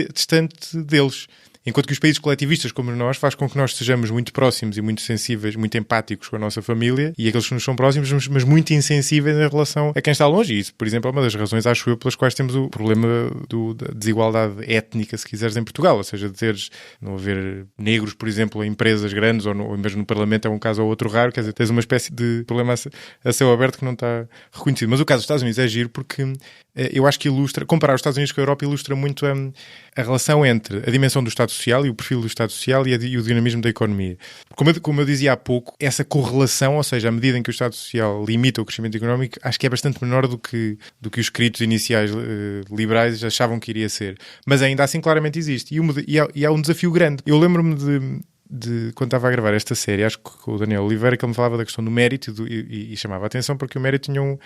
deles. Enquanto que os países coletivistas como nós faz com que nós sejamos muito próximos e muito sensíveis, muito empáticos com a nossa família e aqueles que nos são próximos, mas muito insensíveis em relação a quem está longe. E isso, por exemplo, é uma das razões, acho eu, pelas quais temos o problema da desigualdade étnica, se quiseres, em Portugal. Ou seja, de não haver negros, por exemplo, em empresas grandes ou mesmo no Parlamento é um caso ou outro raro. Quer dizer, tens uma espécie de problema a céu aberto que não está reconhecido. Mas o caso dos Estados Unidos é giro porque eu acho que comparar os Estados Unidos com a Europa ilustra muito a relação entre a dimensão do Estado Social e o perfil do Estado Social e o dinamismo da economia. Como eu dizia há pouco, essa correlação, ou seja, à medida em que o Estado Social limita o crescimento económico, acho que é bastante menor do que os escritos iniciais liberais achavam que iria ser. Mas ainda assim claramente existe. E há um desafio grande. Eu lembro-me de quando estava a gravar esta série, acho que com o Daniel Oliveira, que ele me falava da questão do mérito e chamava a atenção porque o mérito tinha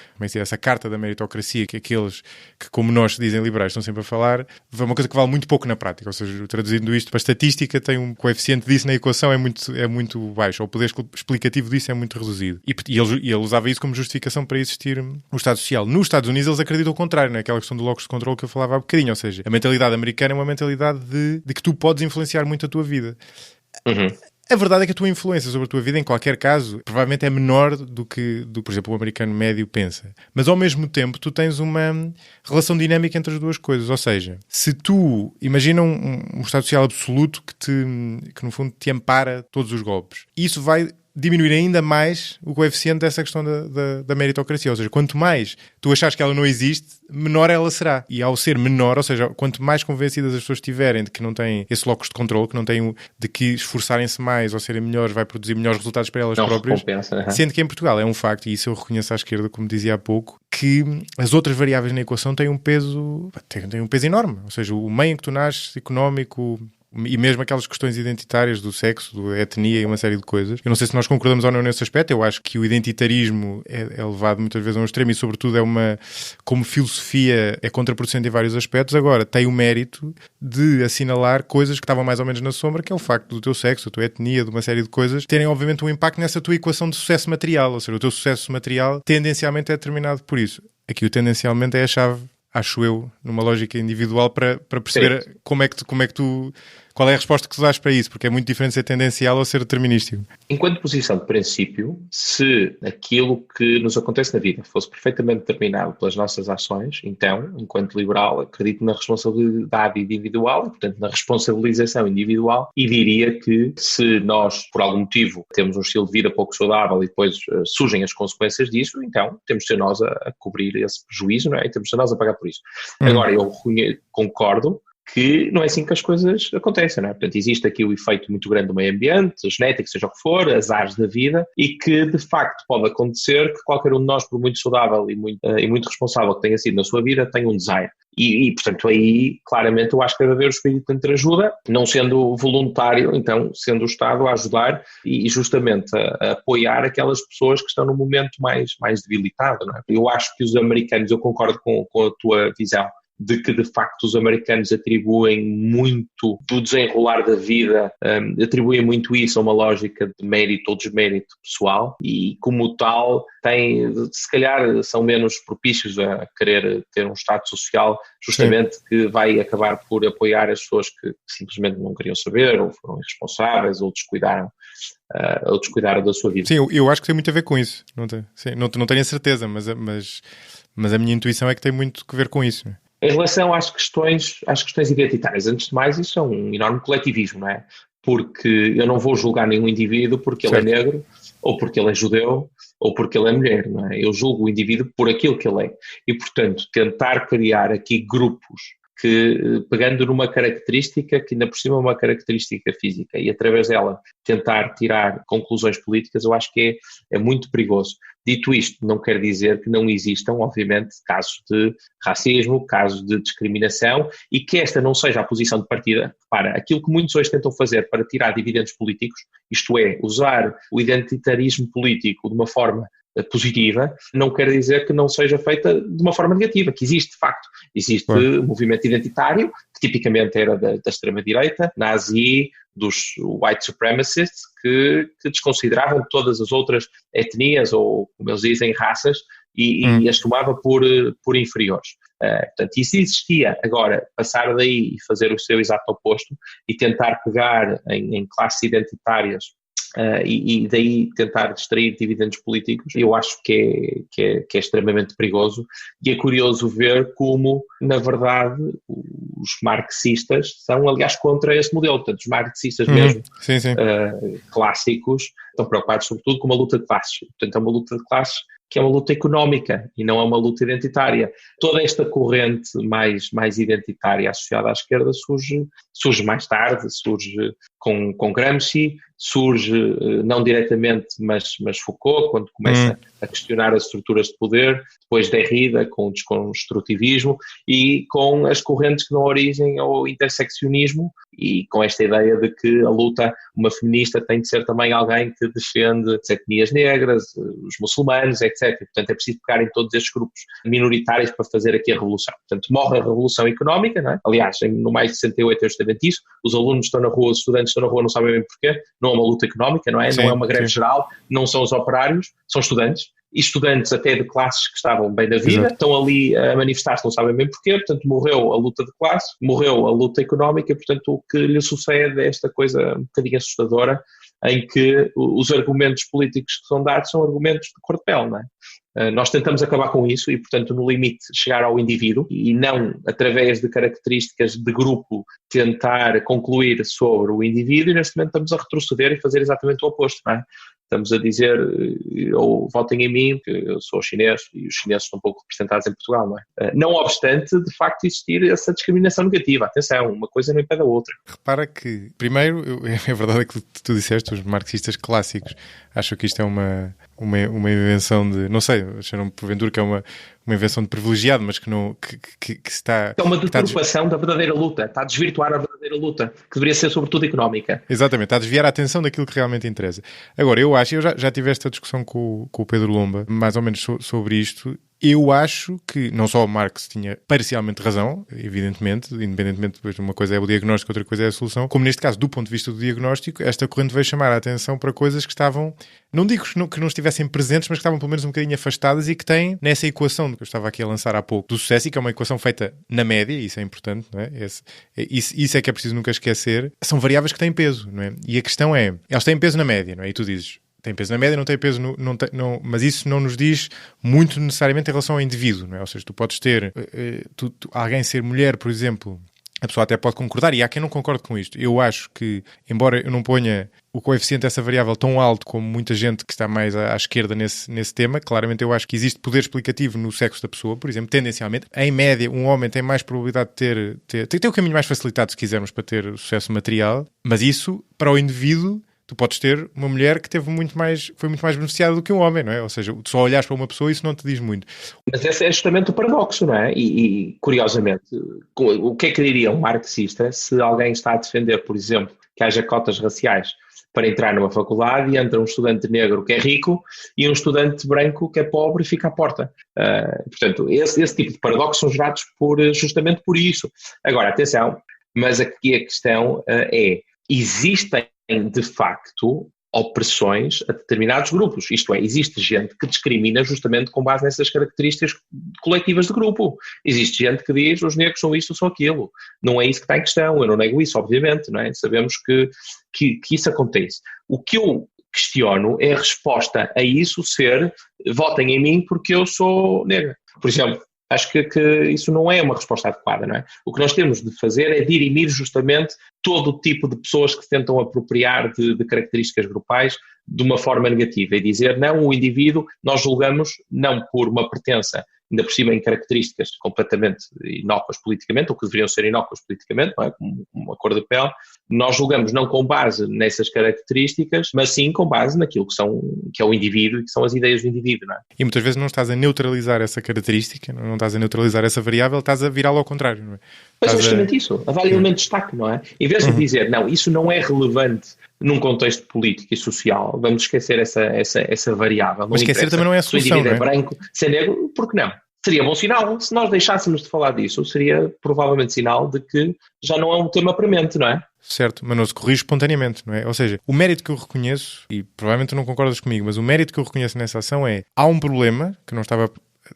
essa carta da meritocracia, que aqueles que, como nós dizem liberais, estão sempre a falar, é uma coisa que vale muito pouco na prática. Ou seja, traduzindo isto para a estatística, tem um coeficiente disso na equação é muito baixo, ou o poder explicativo disso é muito reduzido. E ele usava isso como justificação para existir o Estado Social. Nos Estados Unidos eles acreditam o contrário, né? Aquela questão do locus de controle que eu falava há bocadinho. Ou seja, a mentalidade americana é uma mentalidade de que tu podes influenciar muito a tua vida. A verdade é que a tua influência sobre a tua vida, em qualquer caso, provavelmente é menor do que, por exemplo, o americano médio pensa. Mas, ao mesmo tempo, tu tens uma relação dinâmica entre as duas coisas. Ou seja, se tu imagina um Estado Social absoluto que no fundo, te ampara todos os golpes, isso vai diminuir ainda mais o coeficiente dessa questão da meritocracia. Ou seja, quanto mais tu achares que ela não existe, menor ela será. E ao ser menor, ou seja, quanto mais convencidas as pessoas estiverem de que não têm esse locus de controle, que não têm de que esforçarem-se mais ou serem melhores vai produzir melhores resultados para elas próprias, sendo que em Portugal é um facto, e isso eu reconheço à esquerda, como dizia há pouco, que as outras variáveis na equação têm um peso enorme. Ou seja, o meio em que tu nasces, económico, E mesmo aquelas questões identitárias do sexo, da etnia e uma série de coisas. Eu não sei se nós concordamos ou não nesse aspecto. Eu acho que o identitarismo é levado muitas vezes a um extremo e, sobretudo, como filosofia, é contraproducente em vários aspectos. Agora, tem o mérito de assinalar coisas que estavam mais ou menos na sombra, que é o facto do teu sexo, da tua etnia, de uma série de coisas, terem, obviamente, um impacto nessa tua equação de sucesso material. Ou seja, o teu sucesso material tendencialmente é determinado por isso. Aqui o tendencialmente é a chave, acho eu, numa lógica individual para perceber qual é a resposta que tu dás para isso, porque é muito diferente ser tendencial ou ser determinístico. Enquanto posição de princípio, se aquilo que nos acontece na vida fosse perfeitamente determinado pelas nossas ações, então, enquanto liberal, acredito na responsabilidade individual, portanto, na responsabilização individual, e diria que se nós, por algum motivo, temos um estilo de vida pouco saudável e depois surgem as consequências disso, então temos de ser nós a cobrir esse prejuízo, não é? E temos de ser nós a pagar por isso. Agora, eu concordo que não é assim que as coisas acontecem, não é? Portanto, existe aqui o efeito muito grande do meio ambiente, genético, seja o que for, azares da vida, e que, de facto, pode acontecer que qualquer um de nós, por muito saudável e muito responsável que tenha sido na sua vida, tenha um desire. E, portanto, aí, claramente, eu acho que deve haver o espírito de entreajuda, não sendo voluntário, então, sendo o Estado a ajudar e justamente a apoiar aquelas pessoas que estão no momento mais debilitado, não é? Eu acho que os americanos, eu concordo com a tua visão, de que, de facto, os americanos atribuem muito do desenrolar da vida, atribuem muito isso a uma lógica de mérito ou desmérito pessoal e, como tal, se calhar são menos propícios a querer ter um estado social, justamente Sim. que vai acabar por apoiar as pessoas que simplesmente não queriam saber, ou foram irresponsáveis, ou descuidaram da sua vida. Sim, eu acho que tem muito a ver com isso. Não tenho a certeza, mas a minha intuição é que tem muito a ver com isso. Em relação às questões identitárias, antes de mais, isso é um enorme coletivismo, não é? Porque eu não vou julgar nenhum indivíduo porque certo. Ele é negro, ou porque ele é judeu, ou porque ele é mulher, não é? Eu julgo o indivíduo por aquilo que ele é. E, portanto, tentar criar aqui grupos que, pegando numa característica, que ainda por cima é uma característica física, e através dela tentar tirar conclusões políticas, eu acho que é muito perigoso. Dito isto, não quer dizer que não existam, obviamente, casos de racismo, casos de discriminação, e que esta não seja a posição de partida. Repara, aquilo que muitos hoje tentam fazer para tirar dividendos políticos, isto é, usar o identitarismo político de uma forma positiva, não quer dizer que não seja feita de uma forma negativa, que existe, de facto. Existe um movimento identitário, que tipicamente era da extrema-direita, nazi, dos white supremacists, que desconsideravam todas as outras etnias, ou, como eles dizem, raças, e as tomava por inferiores. Portanto, isso existia. Agora, passar daí e fazer o seu exato oposto, e tentar pegar em classes identitárias, e daí tentar extrair dividendos políticos, eu acho que é extremamente perigoso, e é curioso ver como, na verdade, os marxistas são, aliás, contra esse modelo. Portanto, os marxistas mesmo, sim. Clássicos, estão preocupados sobretudo com uma luta de classes. Portanto, é uma luta de classes que é uma luta económica e não é uma luta identitária. Toda esta corrente mais identitária associada à esquerda surge mais tarde, surge com Gramsci, surge não diretamente, mas Foucault, quando começa a questionar as estruturas de poder, depois Derrida com o desconstrutivismo e com as correntes que dão origem ao interseccionismo e com esta ideia de que a luta, uma feminista tem de ser também alguém que defende as etnias negras, os muçulmanos, etc. Portanto, é preciso pegar em todos estes grupos minoritários para fazer aqui a revolução. Portanto, morre a revolução económica, não é? Aliás, no maio de 68 é justamente isso, os alunos estão na rua, os estudantes estão na rua, não sabem bem porquê, não é uma luta económica, não é? Sim, não é uma greve geral, não são os operários, são estudantes, e estudantes até de classes que estavam bem da vida, Exato. Estão ali a manifestar-se, não sabem bem porquê, portanto morreu a luta de classe, morreu a luta económica, portanto o que lhe sucede é esta coisa um bocadinho assustadora, em que os argumentos políticos que são dados são argumentos de cor de pele, não é? Nós tentamos acabar com isso e, portanto, no limite, chegar ao indivíduo e não, através de características de grupo, tentar concluir sobre o indivíduo, e neste momento estamos a retroceder e fazer exatamente o oposto, não é? Estamos a dizer, ou votem em mim, que eu sou chinês e os chineses estão pouco representados em Portugal, não é? Não obstante, de facto, existir essa discriminação negativa. Atenção, uma coisa não impede a outra. Repara que, primeiro, é verdade que tu disseste, os marxistas clássicos acham que isto é uma invenção de, não sei, acharam porventura que é uma invenção de privilegiado, mas que não que está... É uma deturpação da verdadeira luta, está a desvirtuar a verdadeira luta, que deveria ser sobretudo económica. Exatamente, está a desviar a atenção daquilo que realmente interessa. Agora, eu já tive esta discussão com o Pedro Lomba, mais ou menos sobre isto. Eu acho que não só o Marx tinha parcialmente razão, evidentemente, independentemente, depois uma coisa é o diagnóstico, outra coisa é a solução, como neste caso, do ponto de vista do diagnóstico, esta corrente veio chamar a atenção para coisas que estavam, não digo que não estivessem presentes, mas que estavam pelo menos um bocadinho afastadas e que têm nessa equação que eu estava aqui a lançar há pouco, do sucesso, e que é uma equação feita na média, e isso é importante, não é? Isso é que é preciso nunca esquecer, são variáveis que têm peso, não é? E a questão é, elas têm peso na média, não é? E tu dizes... Tem peso na média, não tem peso, mas isso não nos diz muito necessariamente em relação ao indivíduo, não é? Ou seja, tu podes ter, alguém ser mulher, por exemplo, a pessoa até pode concordar, e há quem não concorde com isto. Eu acho que, embora eu não ponha o coeficiente dessa variável tão alto como muita gente que está mais à esquerda nesse tema, claramente eu acho que existe poder explicativo no sexo da pessoa, por exemplo, tendencialmente. Em média, um homem tem mais probabilidade de ter o caminho mais facilitado, se quisermos, para ter sucesso material, mas isso, para o indivíduo, tu podes ter uma mulher que foi muito mais beneficiada do que um homem, não é? Ou seja, tu só olhares para uma pessoa e isso não te diz muito. Mas esse é justamente o paradoxo, não é? E curiosamente, o que é que diria um marxista se alguém está a defender, por exemplo, que haja cotas raciais para entrar numa faculdade e entra um estudante negro que é rico e um estudante branco que é pobre e fica à porta. Portanto, esse tipo de paradoxos são gerados justamente por isso. Agora, atenção, mas aqui a questão é, existem de facto opressões a determinados grupos, isto é, existe gente que discrimina justamente com base nessas características coletivas de grupo, existe gente que diz os negros são isto ou são aquilo, não é isso que está em questão, eu não nego isso, obviamente, não é? Sabemos que isso acontece. O que eu questiono é a resposta a isso ser votem em mim porque eu sou negra, por exemplo. Acho que isso não é uma resposta adequada, não é? O que nós temos de fazer é dirimir justamente todo o tipo de pessoas que se tentam apropriar de características grupais de uma forma negativa e dizer, não, o indivíduo nós julgamos não por uma pertença, ainda por cima em características completamente inócuas politicamente, ou que deveriam ser inócuas politicamente, não é? Como uma cor de pele, nós julgamos não com base nessas características, mas sim com base naquilo que é o indivíduo e que são as ideias do indivíduo, não é? E muitas vezes não estás a neutralizar essa característica, não estás a neutralizar essa variável, estás a virá-lo ao contrário, não é? Mas é justamente isso, a vale elemento de destaque, não é? Em vez de dizer, não, isso não é relevante num contexto político e social, vamos esquecer essa variável. Mas esquecer também não é a solução, não é? Se o indivíduo é não é? branco, se é negro, por que não? Seria bom sinal. Se nós deixássemos de falar disso, seria provavelmente sinal de que já não é um tema premente, não é? Certo, mas não se corrige espontaneamente, não é? Ou seja, o mérito que eu reconheço, e provavelmente tu não concordas comigo, mas o mérito que eu reconheço nessa ação é, há um problema que não estava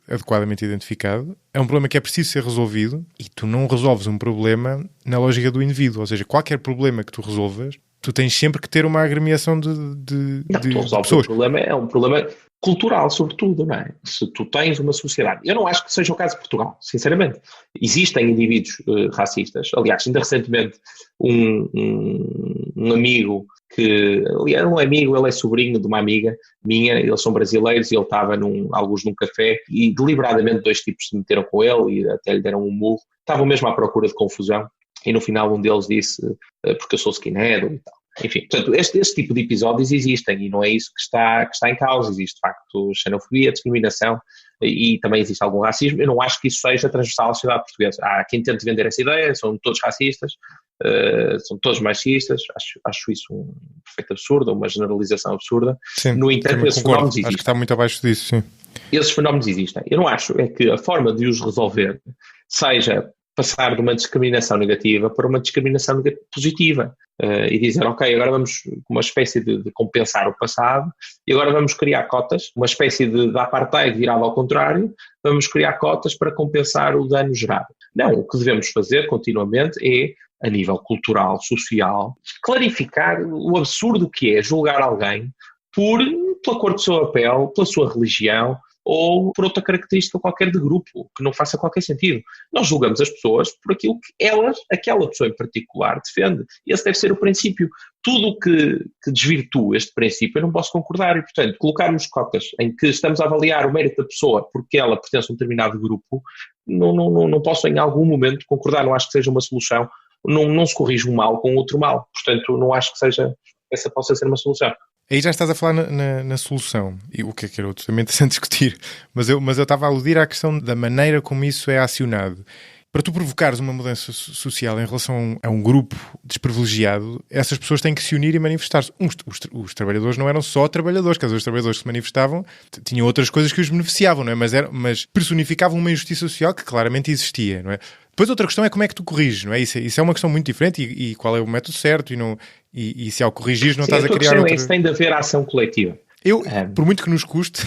adequadamente identificado, é um problema que é preciso ser resolvido e tu não resolves um problema na lógica do indivíduo, ou seja, qualquer problema que tu resolvas, tu tens sempre que ter uma agremiação de pessoas. O problema é um problema cultural, sobretudo, não é? Se tu tens uma sociedade... Eu não acho que seja o caso de Portugal, sinceramente. Existem indivíduos racistas. Aliás, ainda recentemente um amigo que... Aliás, um amigo, ele é sobrinho de uma amiga minha, eles são brasileiros e ele estava alguns num café e deliberadamente 2 tipos se meteram com ele e até lhe deram um murro. Estavam mesmo à procura de confusão. E no final um deles disse, porque eu sou skinhead e tal. Enfim, portanto, este tipo de episódios existem e não é isso que está em causa. Existe, de facto, xenofobia, discriminação e também existe algum racismo. Eu não acho que isso seja transversal à sociedade portuguesa. Há quem tente vender essa ideia, são todos racistas, são todos machistas. Acho isso um perfeito absurdo, uma generalização absurda. Sim, no entanto, esses fenómenos existem. Acho que está muito abaixo disso, sim. Esses fenómenos existem. Eu não acho é que a forma de os resolver seja passar de uma discriminação negativa para uma discriminação positiva e dizer, ok, agora vamos uma espécie de compensar o passado e agora vamos criar cotas, uma espécie de apartheid virado ao contrário, vamos criar cotas para compensar o dano gerado. Não, o que devemos fazer continuamente é, a nível cultural, social, clarificar o absurdo que é julgar alguém pela cor de sua pele, pela sua religião, ou por outra característica qualquer de grupo, que não faça qualquer sentido. Nós julgamos as pessoas por aquilo que aquela pessoa em particular, defende. Esse deve ser o princípio. Tudo que desvirtua este princípio eu não posso concordar e, portanto, colocarmos cotas em que estamos a avaliar o mérito da pessoa porque ela pertence a um determinado grupo, não posso em algum momento concordar, não acho que seja uma solução. Não se corrige um mal com outro mal. Portanto, não acho que essa possa ser uma solução. aí já estás a falar na solução, e o que era outro também interessante discutir, mas eu estava a aludir à questão da maneira como isso é acionado. Para tu provocares uma mudança social em relação a um grupo desprivilegiado, essas pessoas têm que se unir e manifestar-se. Os trabalhadores não eram só trabalhadores, quer dizer, os trabalhadores que se manifestavam tinham outras coisas que os beneficiavam, não é? Mas personificavam uma injustiça social que claramente existia, não é? Depois outra questão é como é que tu corriges, não é? Isso é uma questão muito diferente e qual é o método certo e se ao corrigir não estás a criar outra... Sim, tem de haver ação coletiva. Por muito que nos custe,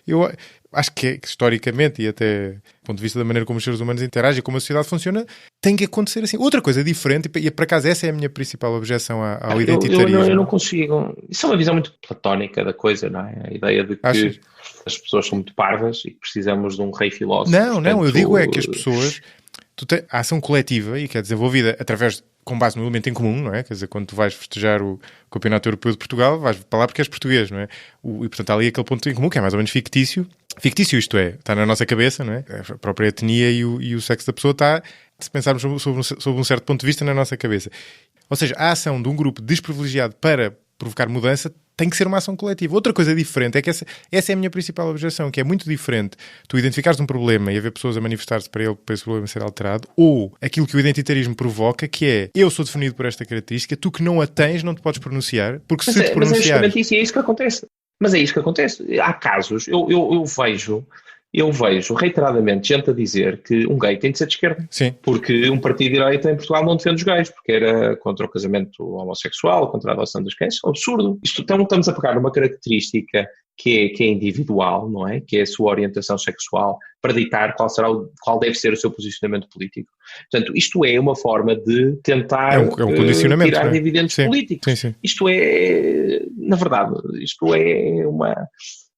eu acho que historicamente e até do ponto de vista da maneira como os seres humanos interagem e como a sociedade funciona, tem que acontecer assim. Outra coisa diferente, e por acaso essa é a minha principal objeção ao identitarismo. Eu não consigo... Isso é uma visão muito platónica da coisa, não é? A ideia de que as pessoas são muito parvas e que precisamos de um rei filósofo. Não, eu digo é que as pessoas... A ação coletiva e que é desenvolvida com base no elemento em comum, não é? Quer dizer, quando tu vais festejar o Campeonato Europeu de Portugal, vais para lá porque és português, não é? E portanto há ali aquele ponto em comum que é mais ou menos fictício. Fictício, isto é, está na nossa cabeça, não é? A própria etnia e o sexo da pessoa está, se pensarmos sob um certo ponto de vista, na nossa cabeça. Ou seja, a ação de um grupo desprivilegiado para provocar mudança tem que ser uma ação coletiva. Outra coisa diferente é que essa é a minha principal objeção, que é muito diferente tu identificares um problema e haver pessoas a manifestar-se para esse problema ser alterado, ou aquilo que o identitarismo provoca, que é, eu sou definido por esta característica, tu que não a tens não te podes pronunciar, porque se te pronunciares... Mas é justamente isso, e é isso que acontece. Mas é isso que acontece. Há casos, eu vejo reiteradamente gente a dizer que um gay tem de ser de esquerda. Sim. Porque um partido de direita em Portugal não defende os gays, porque era contra o casamento homossexual, contra a adoção dos gays. É um absurdo. Então estamos a pegar uma característica que é individual, não é? Que é a sua orientação sexual, para ditar qual deve ser o seu posicionamento político. Portanto, isto é uma forma de tentar um condicionamento, tirar dividendos políticos. Sim. Isto é, na verdade,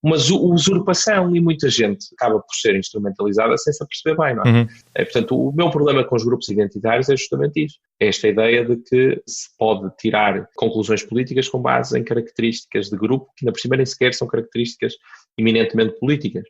uma usurpação e muita gente acaba por ser instrumentalizada sem se aperceber bem, não é? Uhum. Portanto, o meu problema com os grupos identitários é justamente isso. É esta ideia de que se pode tirar conclusões políticas com base em características de grupo que, na primeira, nem sequer são características eminentemente políticas.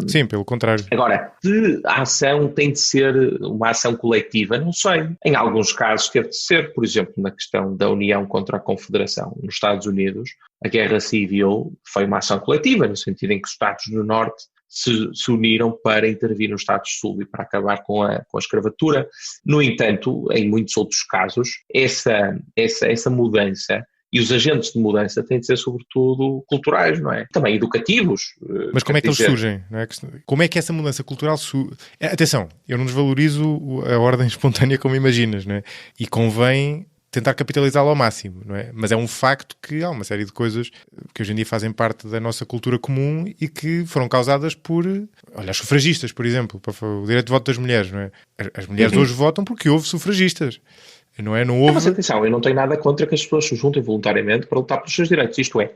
Sim, pelo contrário. Agora, se a ação tem de ser uma ação coletiva, não sei. Em alguns casos teve de ser, por exemplo, na questão da União contra a Confederação. Nos Estados Unidos, a Guerra Civil foi uma ação coletiva, no sentido em que os Estados do Norte se uniram para intervir nos Estados do Sul e para acabar com a escravatura. No entanto, em muitos outros casos, essa mudança e os agentes de mudança têm de ser sobretudo culturais, não é? Também educativos. Mas como é que eles surgem? Não é? Como é que essa mudança cultural surge? Atenção, eu não desvalorizo a ordem espontânea como imaginas, não é? E convém tentar capitalizá-lo ao máximo, não é? Mas é um facto que há uma série de coisas que hoje em dia fazem parte da nossa cultura comum e que foram causadas por, olha, as sufragistas, por exemplo, o direito de voto das mulheres, não é? As mulheres hoje votam porque houve sufragistas. Não houve... Mas atenção, eu não tenho nada contra que as pessoas se juntem voluntariamente para lutar pelos seus direitos, isto é,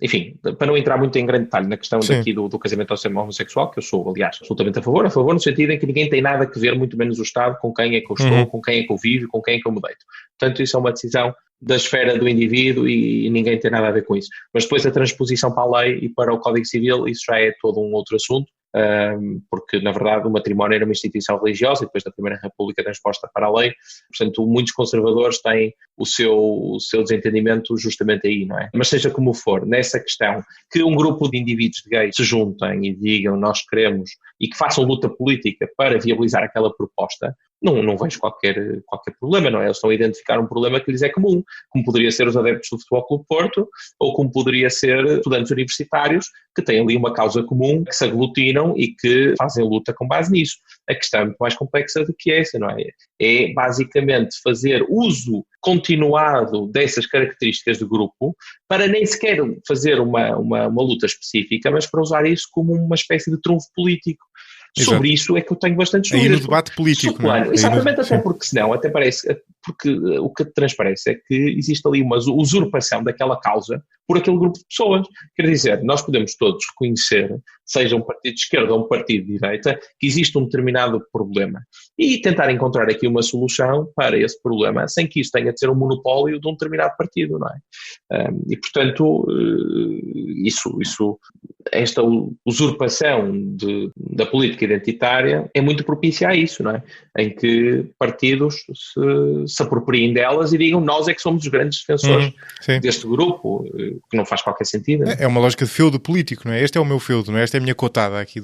enfim, para não entrar muito em grande detalhe na questão daqui do casamento homossexual, que eu sou, aliás, absolutamente a favor no sentido em que ninguém tem nada a ver, muito menos o Estado, com quem é que eu estou, com quem é que eu vivo, com quem é que eu me deito. Portanto, isso é uma decisão da esfera do indivíduo e ninguém tem nada a ver com isso. Mas depois a transposição para a lei e para o Código Civil, isso já é todo um outro assunto. Porque na verdade o matrimónio era uma instituição religiosa e depois da Primeira República transposta para a lei, portanto muitos conservadores têm o seu desentendimento justamente aí, não é? Mas seja como for, nessa questão, que um grupo de indivíduos de gays se juntem e digam nós queremos e que façam luta política para viabilizar aquela proposta, não vejo qualquer problema, não é? Eles estão a identificar um problema que lhes é comum, como poderia ser os adeptos do Futebol Clube Porto, ou como poderia ser estudantes universitários que têm ali uma causa comum, que se aglutinam e que fazem luta com base nisso. A questão é muito mais complexa do que essa, não é? É basicamente fazer uso continuado dessas características do grupo para nem sequer fazer uma luta específica, mas para usar isso como uma espécie de trunfo político. Exato. Sobre isso é que eu tenho bastante dúvidas. Aí no debate político, não é? Exatamente, até porque senão, até parece, porque o que transparece é que existe ali uma usurpação daquela causa por aquele grupo de pessoas. Quer dizer, nós podemos todos reconhecer, seja um partido de esquerda ou um partido de direita, que existe um determinado problema e tentar encontrar aqui uma solução para esse problema, sem que isso tenha de ser um monopólio de um determinado partido, não é? E portanto, isso esta usurpação da política identitária é muito propícia a isso, não é? Em que partidos se apropriem delas e digam nós é que somos os grandes defensores deste grupo, que não faz qualquer sentido. É uma lógica de feudo político, não é? Este é o meu feudo, não é? Esta é a minha cotada aqui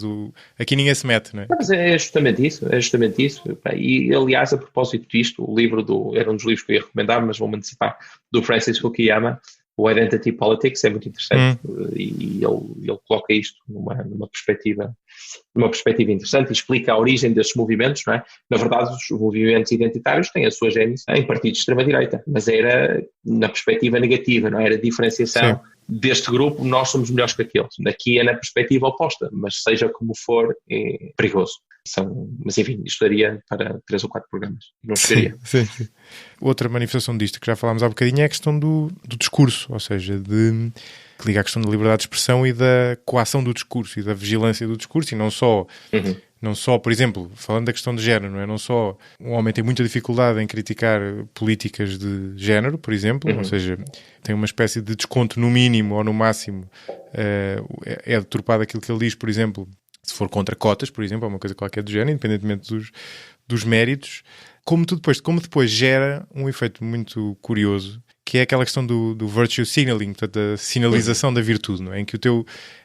ninguém se mete, não é? Mas é justamente isso. E, aliás, a propósito disto, o livro era um dos livros que eu ia recomendar, mas vou-me antecipar, do Francis Fukuyama, o Identity Politics, é muito interessante e ele coloca isto numa perspectiva interessante e explica a origem destes movimentos, não é? Na verdade, os movimentos identitários têm a sua gênese em partidos de extrema-direita, mas era na perspectiva negativa, não era? A diferenciação deste grupo, nós somos melhores que aqueles. Aqui é na perspectiva oposta, mas seja como for, é perigoso. Mas enfim, isto daria para 3 ou 4 programas. Não chegaria. Sim. Outra manifestação disto que já falámos há bocadinho é a questão do discurso, ou seja, que liga à questão da liberdade de expressão e da coação do discurso e da vigilância do discurso, e não só, por exemplo, falando da questão de género, não é? Não só um homem tem muita dificuldade em criticar políticas de género, por exemplo, ou seja, tem uma espécie de desconto no mínimo ou no máximo, é deturpado aquilo que ele diz, por exemplo, se for contra cotas, por exemplo, é uma coisa qualquer do género, independentemente dos méritos, como depois gera um efeito muito curioso, que é aquela questão do virtue signaling, portanto, a sinalização da virtude, não é?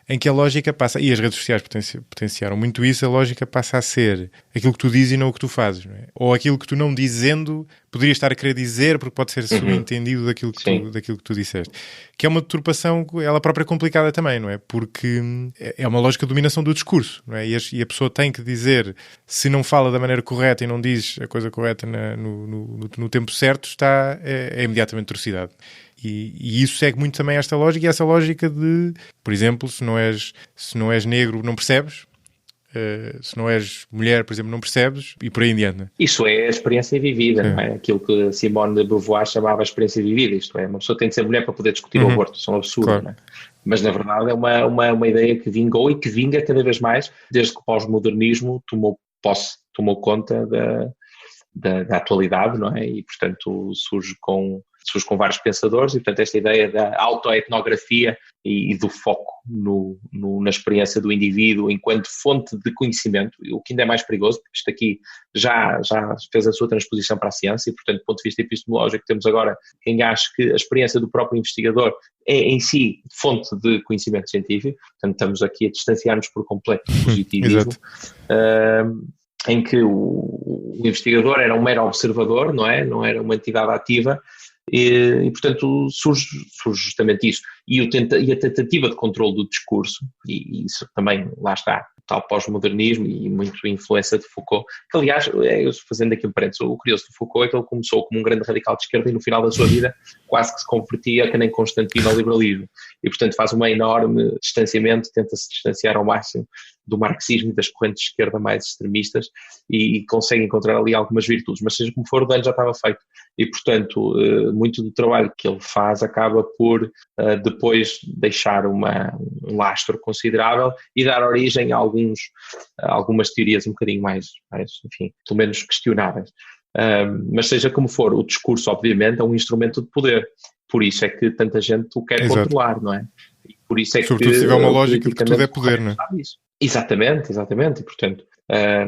Em que a lógica passa, e as redes sociais potenciaram muito isso, a lógica passa a ser aquilo que tu dizes e não o que tu fazes, não é? Ou aquilo que tu não dizendo poderias estar a querer dizer porque pode ser subentendido daquilo que tu disseste. Que é uma deturpação, ela própria complicada também, não é? Porque é uma lógica de dominação do discurso, não é? E a pessoa tem que dizer, se não fala da maneira correta e não diz a coisa correta no tempo certo, é imediatamente torcidade. E isso segue muito também esta lógica, e essa lógica de, por exemplo, se não és negro, não percebes. Se não és mulher, por exemplo, não percebes, e por aí em diante. Isso é a experiência vivida, não é? Aquilo que Simone de Beauvoir chamava a experiência vivida, isto é, uma pessoa tem de ser mulher para poder discutir o aborto, isso é um absurdo, claro. Não é? Mas na verdade é uma ideia que vingou e que vinga cada vez mais, desde que o pós-modernismo tomou conta da atualidade, não é? E portanto surge com vários pensadores, e portanto esta ideia da autoetnografia e do foco na experiência do indivíduo enquanto fonte de conhecimento, o que ainda é mais perigoso, porque isto aqui já fez a sua transposição para a ciência, e portanto do ponto de vista epistemológico temos agora quem acha que a experiência do próprio investigador é em si fonte de conhecimento científico, portanto estamos aqui a distanciar-nos por completo do positivismo. Em que o investigador era um mero observador, não é? Não era uma entidade ativa, e portanto surge justamente isso. E a tentativa de controle do discurso, e isso também, lá está, tal pós-modernismo e muito influência de Foucault, que aliás, fazendo aqui um parênteses, o curioso de Foucault é que ele começou como um grande radical de esquerda e no final da sua vida quase que se convertia, que nem Constantino, ao liberalismo. E portanto faz um enorme distanciamento, tenta-se distanciar ao máximo do marxismo e das correntes de esquerda mais extremistas e consegue encontrar ali algumas virtudes, mas seja como for, o dano já estava feito. E portanto, muito do trabalho que ele faz acaba por depois deixar um lastro considerável e dar origem a algumas teorias um bocadinho mais, enfim, pelo menos questionáveis. Mas seja como for, o discurso obviamente é um instrumento de poder, por isso é que tanta gente o quer controlar, não é? E por isso é sobretudo se tiver uma lógica de que tudo é poder, não é? Exatamente, e portanto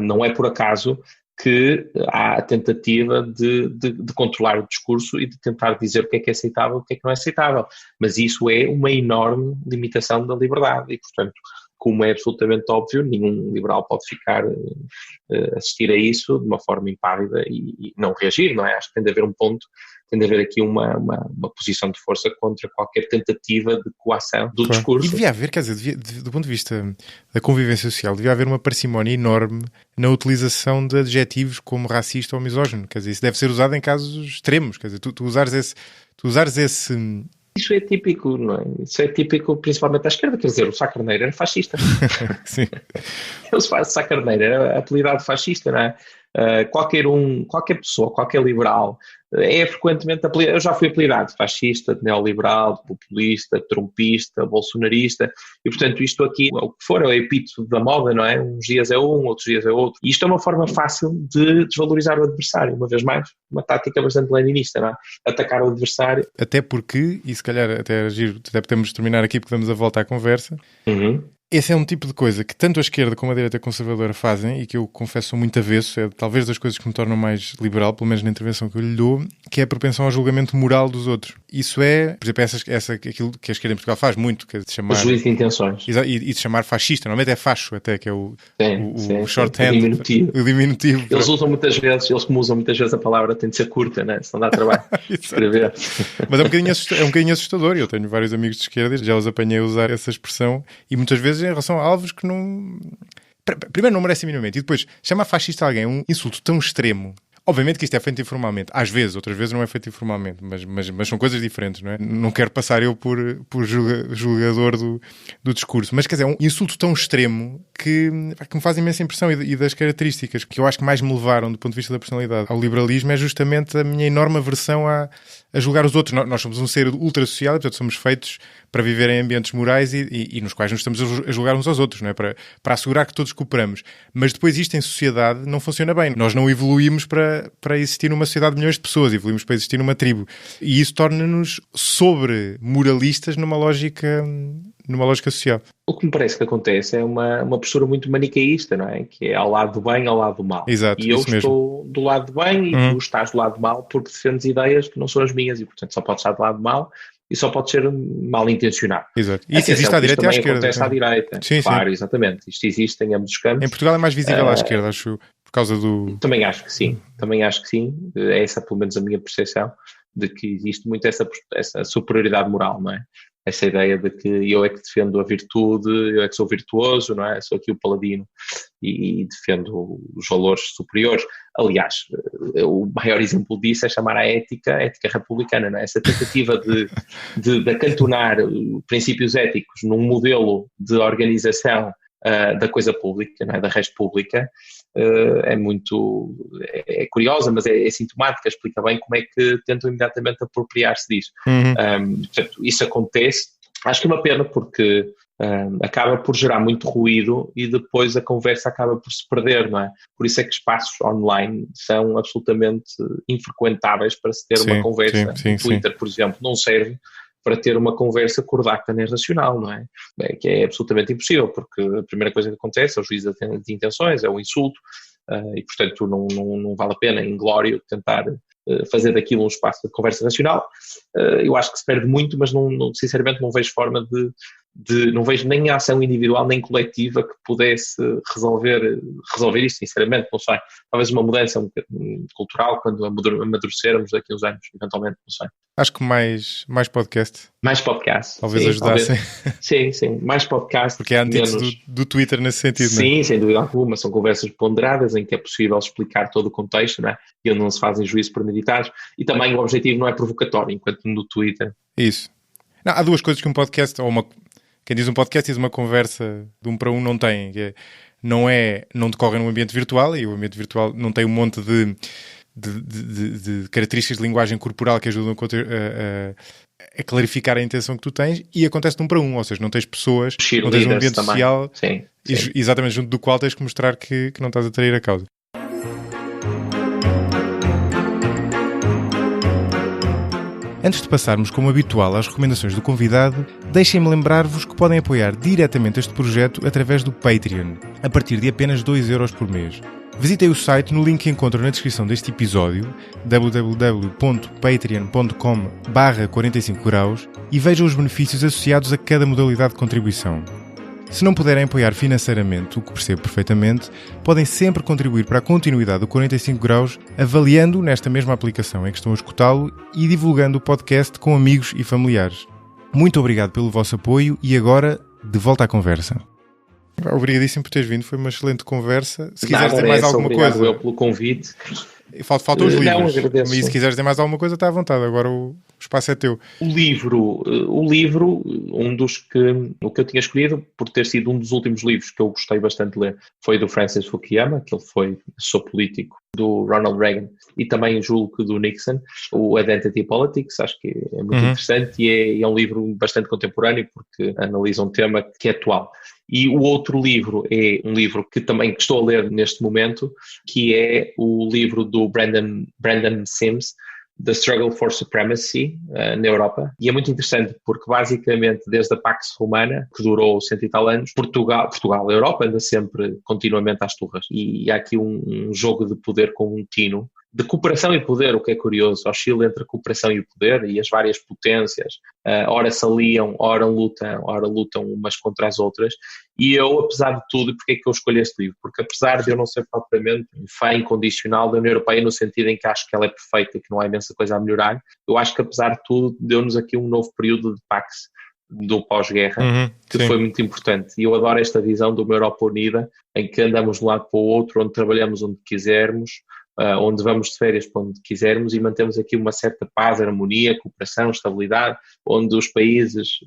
não é por acaso que há a tentativa de controlar o discurso e de tentar dizer o que é aceitável e o que é que não é aceitável, mas isso é uma enorme limitação da liberdade e portanto, como é absolutamente óbvio, nenhum liberal pode ficar assistir a isso de uma forma impávida e não reagir, não é? Acho que tem de haver um ponto, tem de haver aqui uma posição de força contra qualquer tentativa de coação do discurso. E devia haver, quer dizer, do ponto de vista da convivência social, devia haver uma parcimónia enorme na utilização de adjetivos como racista ou misógino, quer dizer, isso deve ser usado em casos extremos, quer dizer, tu usares esse... Isso é típico, não é? Isso é típico principalmente à esquerda, quer dizer, o Sá Carneiro era fascista. Sim. O Sá Carneiro era apelidado fascista, não é? Qualquer pessoa, qualquer liberal é frequentemente apelidado. Eu já fui apelidado de fascista, de neoliberal, de populista, de trumpista, bolsonarista, e portanto isto aqui é o que for, é o epíteto da moda, não é? Uns dias é um, outros dias é outro. E isto é uma forma fácil de desvalorizar o adversário, uma vez mais, uma tática bastante leninista, não é? Atacar o adversário. Até porque, e se calhar até podemos terminar aqui porque damos a volta à conversa, Esse é um tipo de coisa que tanto a esquerda como a direita conservadora fazem e que eu confesso sou muito avesso, é talvez das coisas que me tornam mais liberal, pelo menos na intervenção que eu lhe dou, que é a propensão ao julgamento moral dos outros. Isso é, por exemplo, aquilo que a esquerda em Portugal faz muito, que é de chamar... O juízo de intenções. E de chamar fascista, normalmente é facho até, que é o shorthand, o diminutivo. Eles como usam muitas vezes a palavra tem de ser curta, né? Se não dá trabalho escrever. Mas é um bocadinho assustador, eu tenho vários amigos de esquerda, já os apanhei a usar essa expressão, e muitas vezes em relação a alvos que não... Primeiro, não merecem minimamente. E depois, chamar fascista a alguém um insulto tão extremo. Obviamente que isto é feito informalmente. Às vezes, outras vezes não é feito informalmente. Mas são coisas diferentes, não é? Não quero passar eu por julgador do discurso. Mas, quer dizer, é um insulto tão extremo que me faz imensa impressão. E das características que eu acho que mais me levaram, do ponto de vista da personalidade, ao liberalismo, é justamente a minha enorme aversão a julgar os outros. Nós somos um ser ultra-social, portanto somos feitos para viver em ambientes morais e nos quais nos estamos a julgar uns aos outros, não é? Para assegurar que todos cooperamos. Mas depois isto em sociedade não funciona bem. Nós não evoluímos para existir numa sociedade de milhões de pessoas, evoluímos para existir numa tribo. E isso torna-nos sobre-moralistas numa lógica social. O que me parece que acontece é uma postura muito manicaísta, não é? Que é ao lado do bem, ao lado do mal. Exato, e eu estou mesmo do lado do bem e tu estás do lado do mal porque defendes ideias que não são as minhas e, portanto, só podes estar do lado do mal e só pode ser mal intencionado. Exato. Isso existe à direita e à esquerda. Acontece à direita. Sim, claro, sim. Exatamente. Isto existe em ambos os campos. Em Portugal é mais visível à esquerda, acho, por causa do... Também acho que sim. É essa, pelo menos, a minha percepção de que existe muito essa superioridade moral, não é? Essa ideia de que eu é que defendo a virtude, eu é que sou virtuoso, não é? Sou aqui o paladino e defendo os valores superiores. Aliás, o maior exemplo disso é chamar a ética republicana, não é? Essa tentativa de acantonar princípios éticos num modelo de organização da coisa pública, não é? Da res pública, é curiosa, mas é sintomática, explica bem como é que tentam imediatamente apropriar-se disso. Portanto, isso acontece, acho que é uma pena porque acaba por gerar muito ruído e depois a conversa acaba por se perder, não é? Por isso é que espaços online são absolutamente infrequentáveis para se ter uma conversa. O Twitter, por exemplo, não serve para ter uma conversa cordata nem racional, não é? Que é absolutamente impossível, porque a primeira coisa que acontece é o juízo de intenções, é o insulto, e portanto não vale a pena, em glório, tentar fazer daquilo um espaço de conversa racional. Eu acho que se perde muito, mas sinceramente não vejo forma não vejo nem ação individual nem coletiva que pudesse resolver isto, sinceramente, não sei. Talvez uma mudança cultural quando amadurecermos daqui a uns anos, eventualmente, não sei. Acho que mais podcast. Mais podcast. Talvez ajudassem. Sim, mais podcast. Porque é a antítese do Twitter nesse sentido, sim, não é? Sim, sem dúvida alguma. São conversas ponderadas em que é possível explicar todo o contexto, não é? E onde não se fazem juízos premeditados. E também o objetivo não é provocatório, enquanto no Twitter. Isso. Não, há duas coisas que um podcast, quem diz um podcast diz uma conversa de um para um não tem, que é, não decorre num ambiente virtual, e o ambiente virtual não tem um monte de características de linguagem corporal que ajudam a clarificar a intenção que tu tens, e acontece de um para um, ou seja, não tens pessoas, não tens um ambiente também. social, sim. Exatamente junto do qual tens que mostrar que não estás a trair a causa. Antes de passarmos, como habitual, às recomendações do convidado, deixem-me lembrar-vos que podem apoiar diretamente este projeto através do Patreon, a partir de apenas 2€ por mês. Visitem o site no link que encontram na descrição deste episódio, www.patreon.com/45graus, e vejam os benefícios associados a cada modalidade de contribuição. Se não puderem apoiar financeiramente, o que percebo perfeitamente, podem sempre contribuir para a continuidade do 45 graus, avaliando nesta mesma aplicação em que estão a escutá-lo e divulgando o podcast com amigos e familiares. Muito obrigado pelo vosso apoio e agora, de volta à conversa. Obrigadíssimo por teres vindo, foi uma excelente conversa. Se quiseres dizer mais alguma coisa... Obrigado eu pelo convite. Faltam os livros. Agradeço. E se quiseres dizer mais alguma coisa, está à vontade. Agora o espaço é teu. O livro, o que eu tinha escolhido, por ter sido um dos últimos livros que eu gostei bastante de ler, foi do Francis Fukuyama, que ele foi assessor político do Ronald Reagan, e também julgo que do Nixon, o Identity Politics. Acho que é muito interessante e é um livro bastante contemporâneo porque analisa um tema que é atual. E o outro livro é um livro que também estou a ler neste momento, que é o livro do Brandon Sims, da Struggle for Supremacy na Europa, e é muito interessante porque basicamente desde a Pax Romana, que durou 100 e tal anos, Portugal, a Europa anda sempre continuamente às turras, e há aqui um jogo de poder contínuo, de cooperação e poder, o que é curioso, oscila entre a cooperação e o poder, e as várias potências, ora se aliam, ora lutam umas contra as outras, e eu, apesar de tudo, porque é que eu escolhi este livro? Porque apesar de eu não ser propriamente um fã incondicional da União Europeia, no sentido em que acho que ela é perfeita e que não há imensa coisa a melhorar, eu acho que apesar de tudo, deu-nos aqui um novo período de Pax, do pós-guerra, que sim. foi muito importante. E eu adoro esta visão de uma Europa unida, em que andamos de um lado para o outro, onde trabalhamos onde quisermos, onde vamos de férias para onde quisermos, e mantemos aqui uma certa paz, harmonia, cooperação, estabilidade, onde os países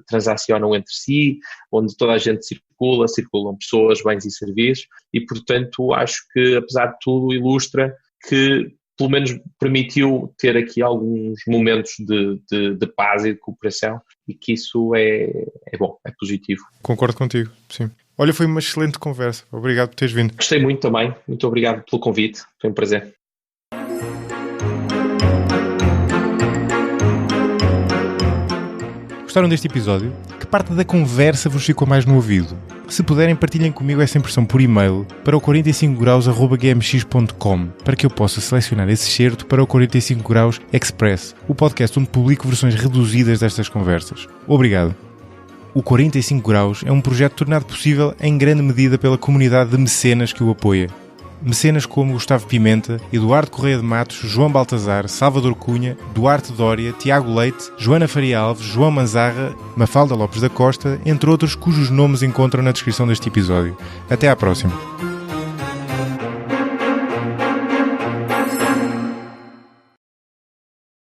transacionam entre si, onde toda a gente circulam pessoas, bens e serviços, e portanto acho que apesar de tudo ilustra que pelo menos permitiu ter aqui alguns momentos de paz e de cooperação, e que isso é bom, é positivo. Concordo contigo, sim. Olha, foi uma excelente conversa. Obrigado por teres vindo. Gostei muito também. Muito obrigado pelo convite. Foi um prazer. Gostaram deste episódio? Que parte da conversa vos ficou mais no ouvido? Se puderem, partilhem comigo essa impressão por e-mail para o 45graus@gmx.com, para que eu possa selecionar esse excerto para o 45 Graus Express, o podcast onde publico versões reduzidas destas conversas. Obrigado. O 45 Graus é um projeto tornado possível em grande medida pela comunidade de mecenas que o apoia. Mecenas como Gustavo Pimenta, Eduardo Correia de Matos, João Baltazar, Salvador Cunha, Duarte Dória, Tiago Leite, Joana Faria Alves, João Manzarra, Mafalda Lopes da Costa, entre outros cujos nomes encontram na descrição deste episódio. Até à próxima.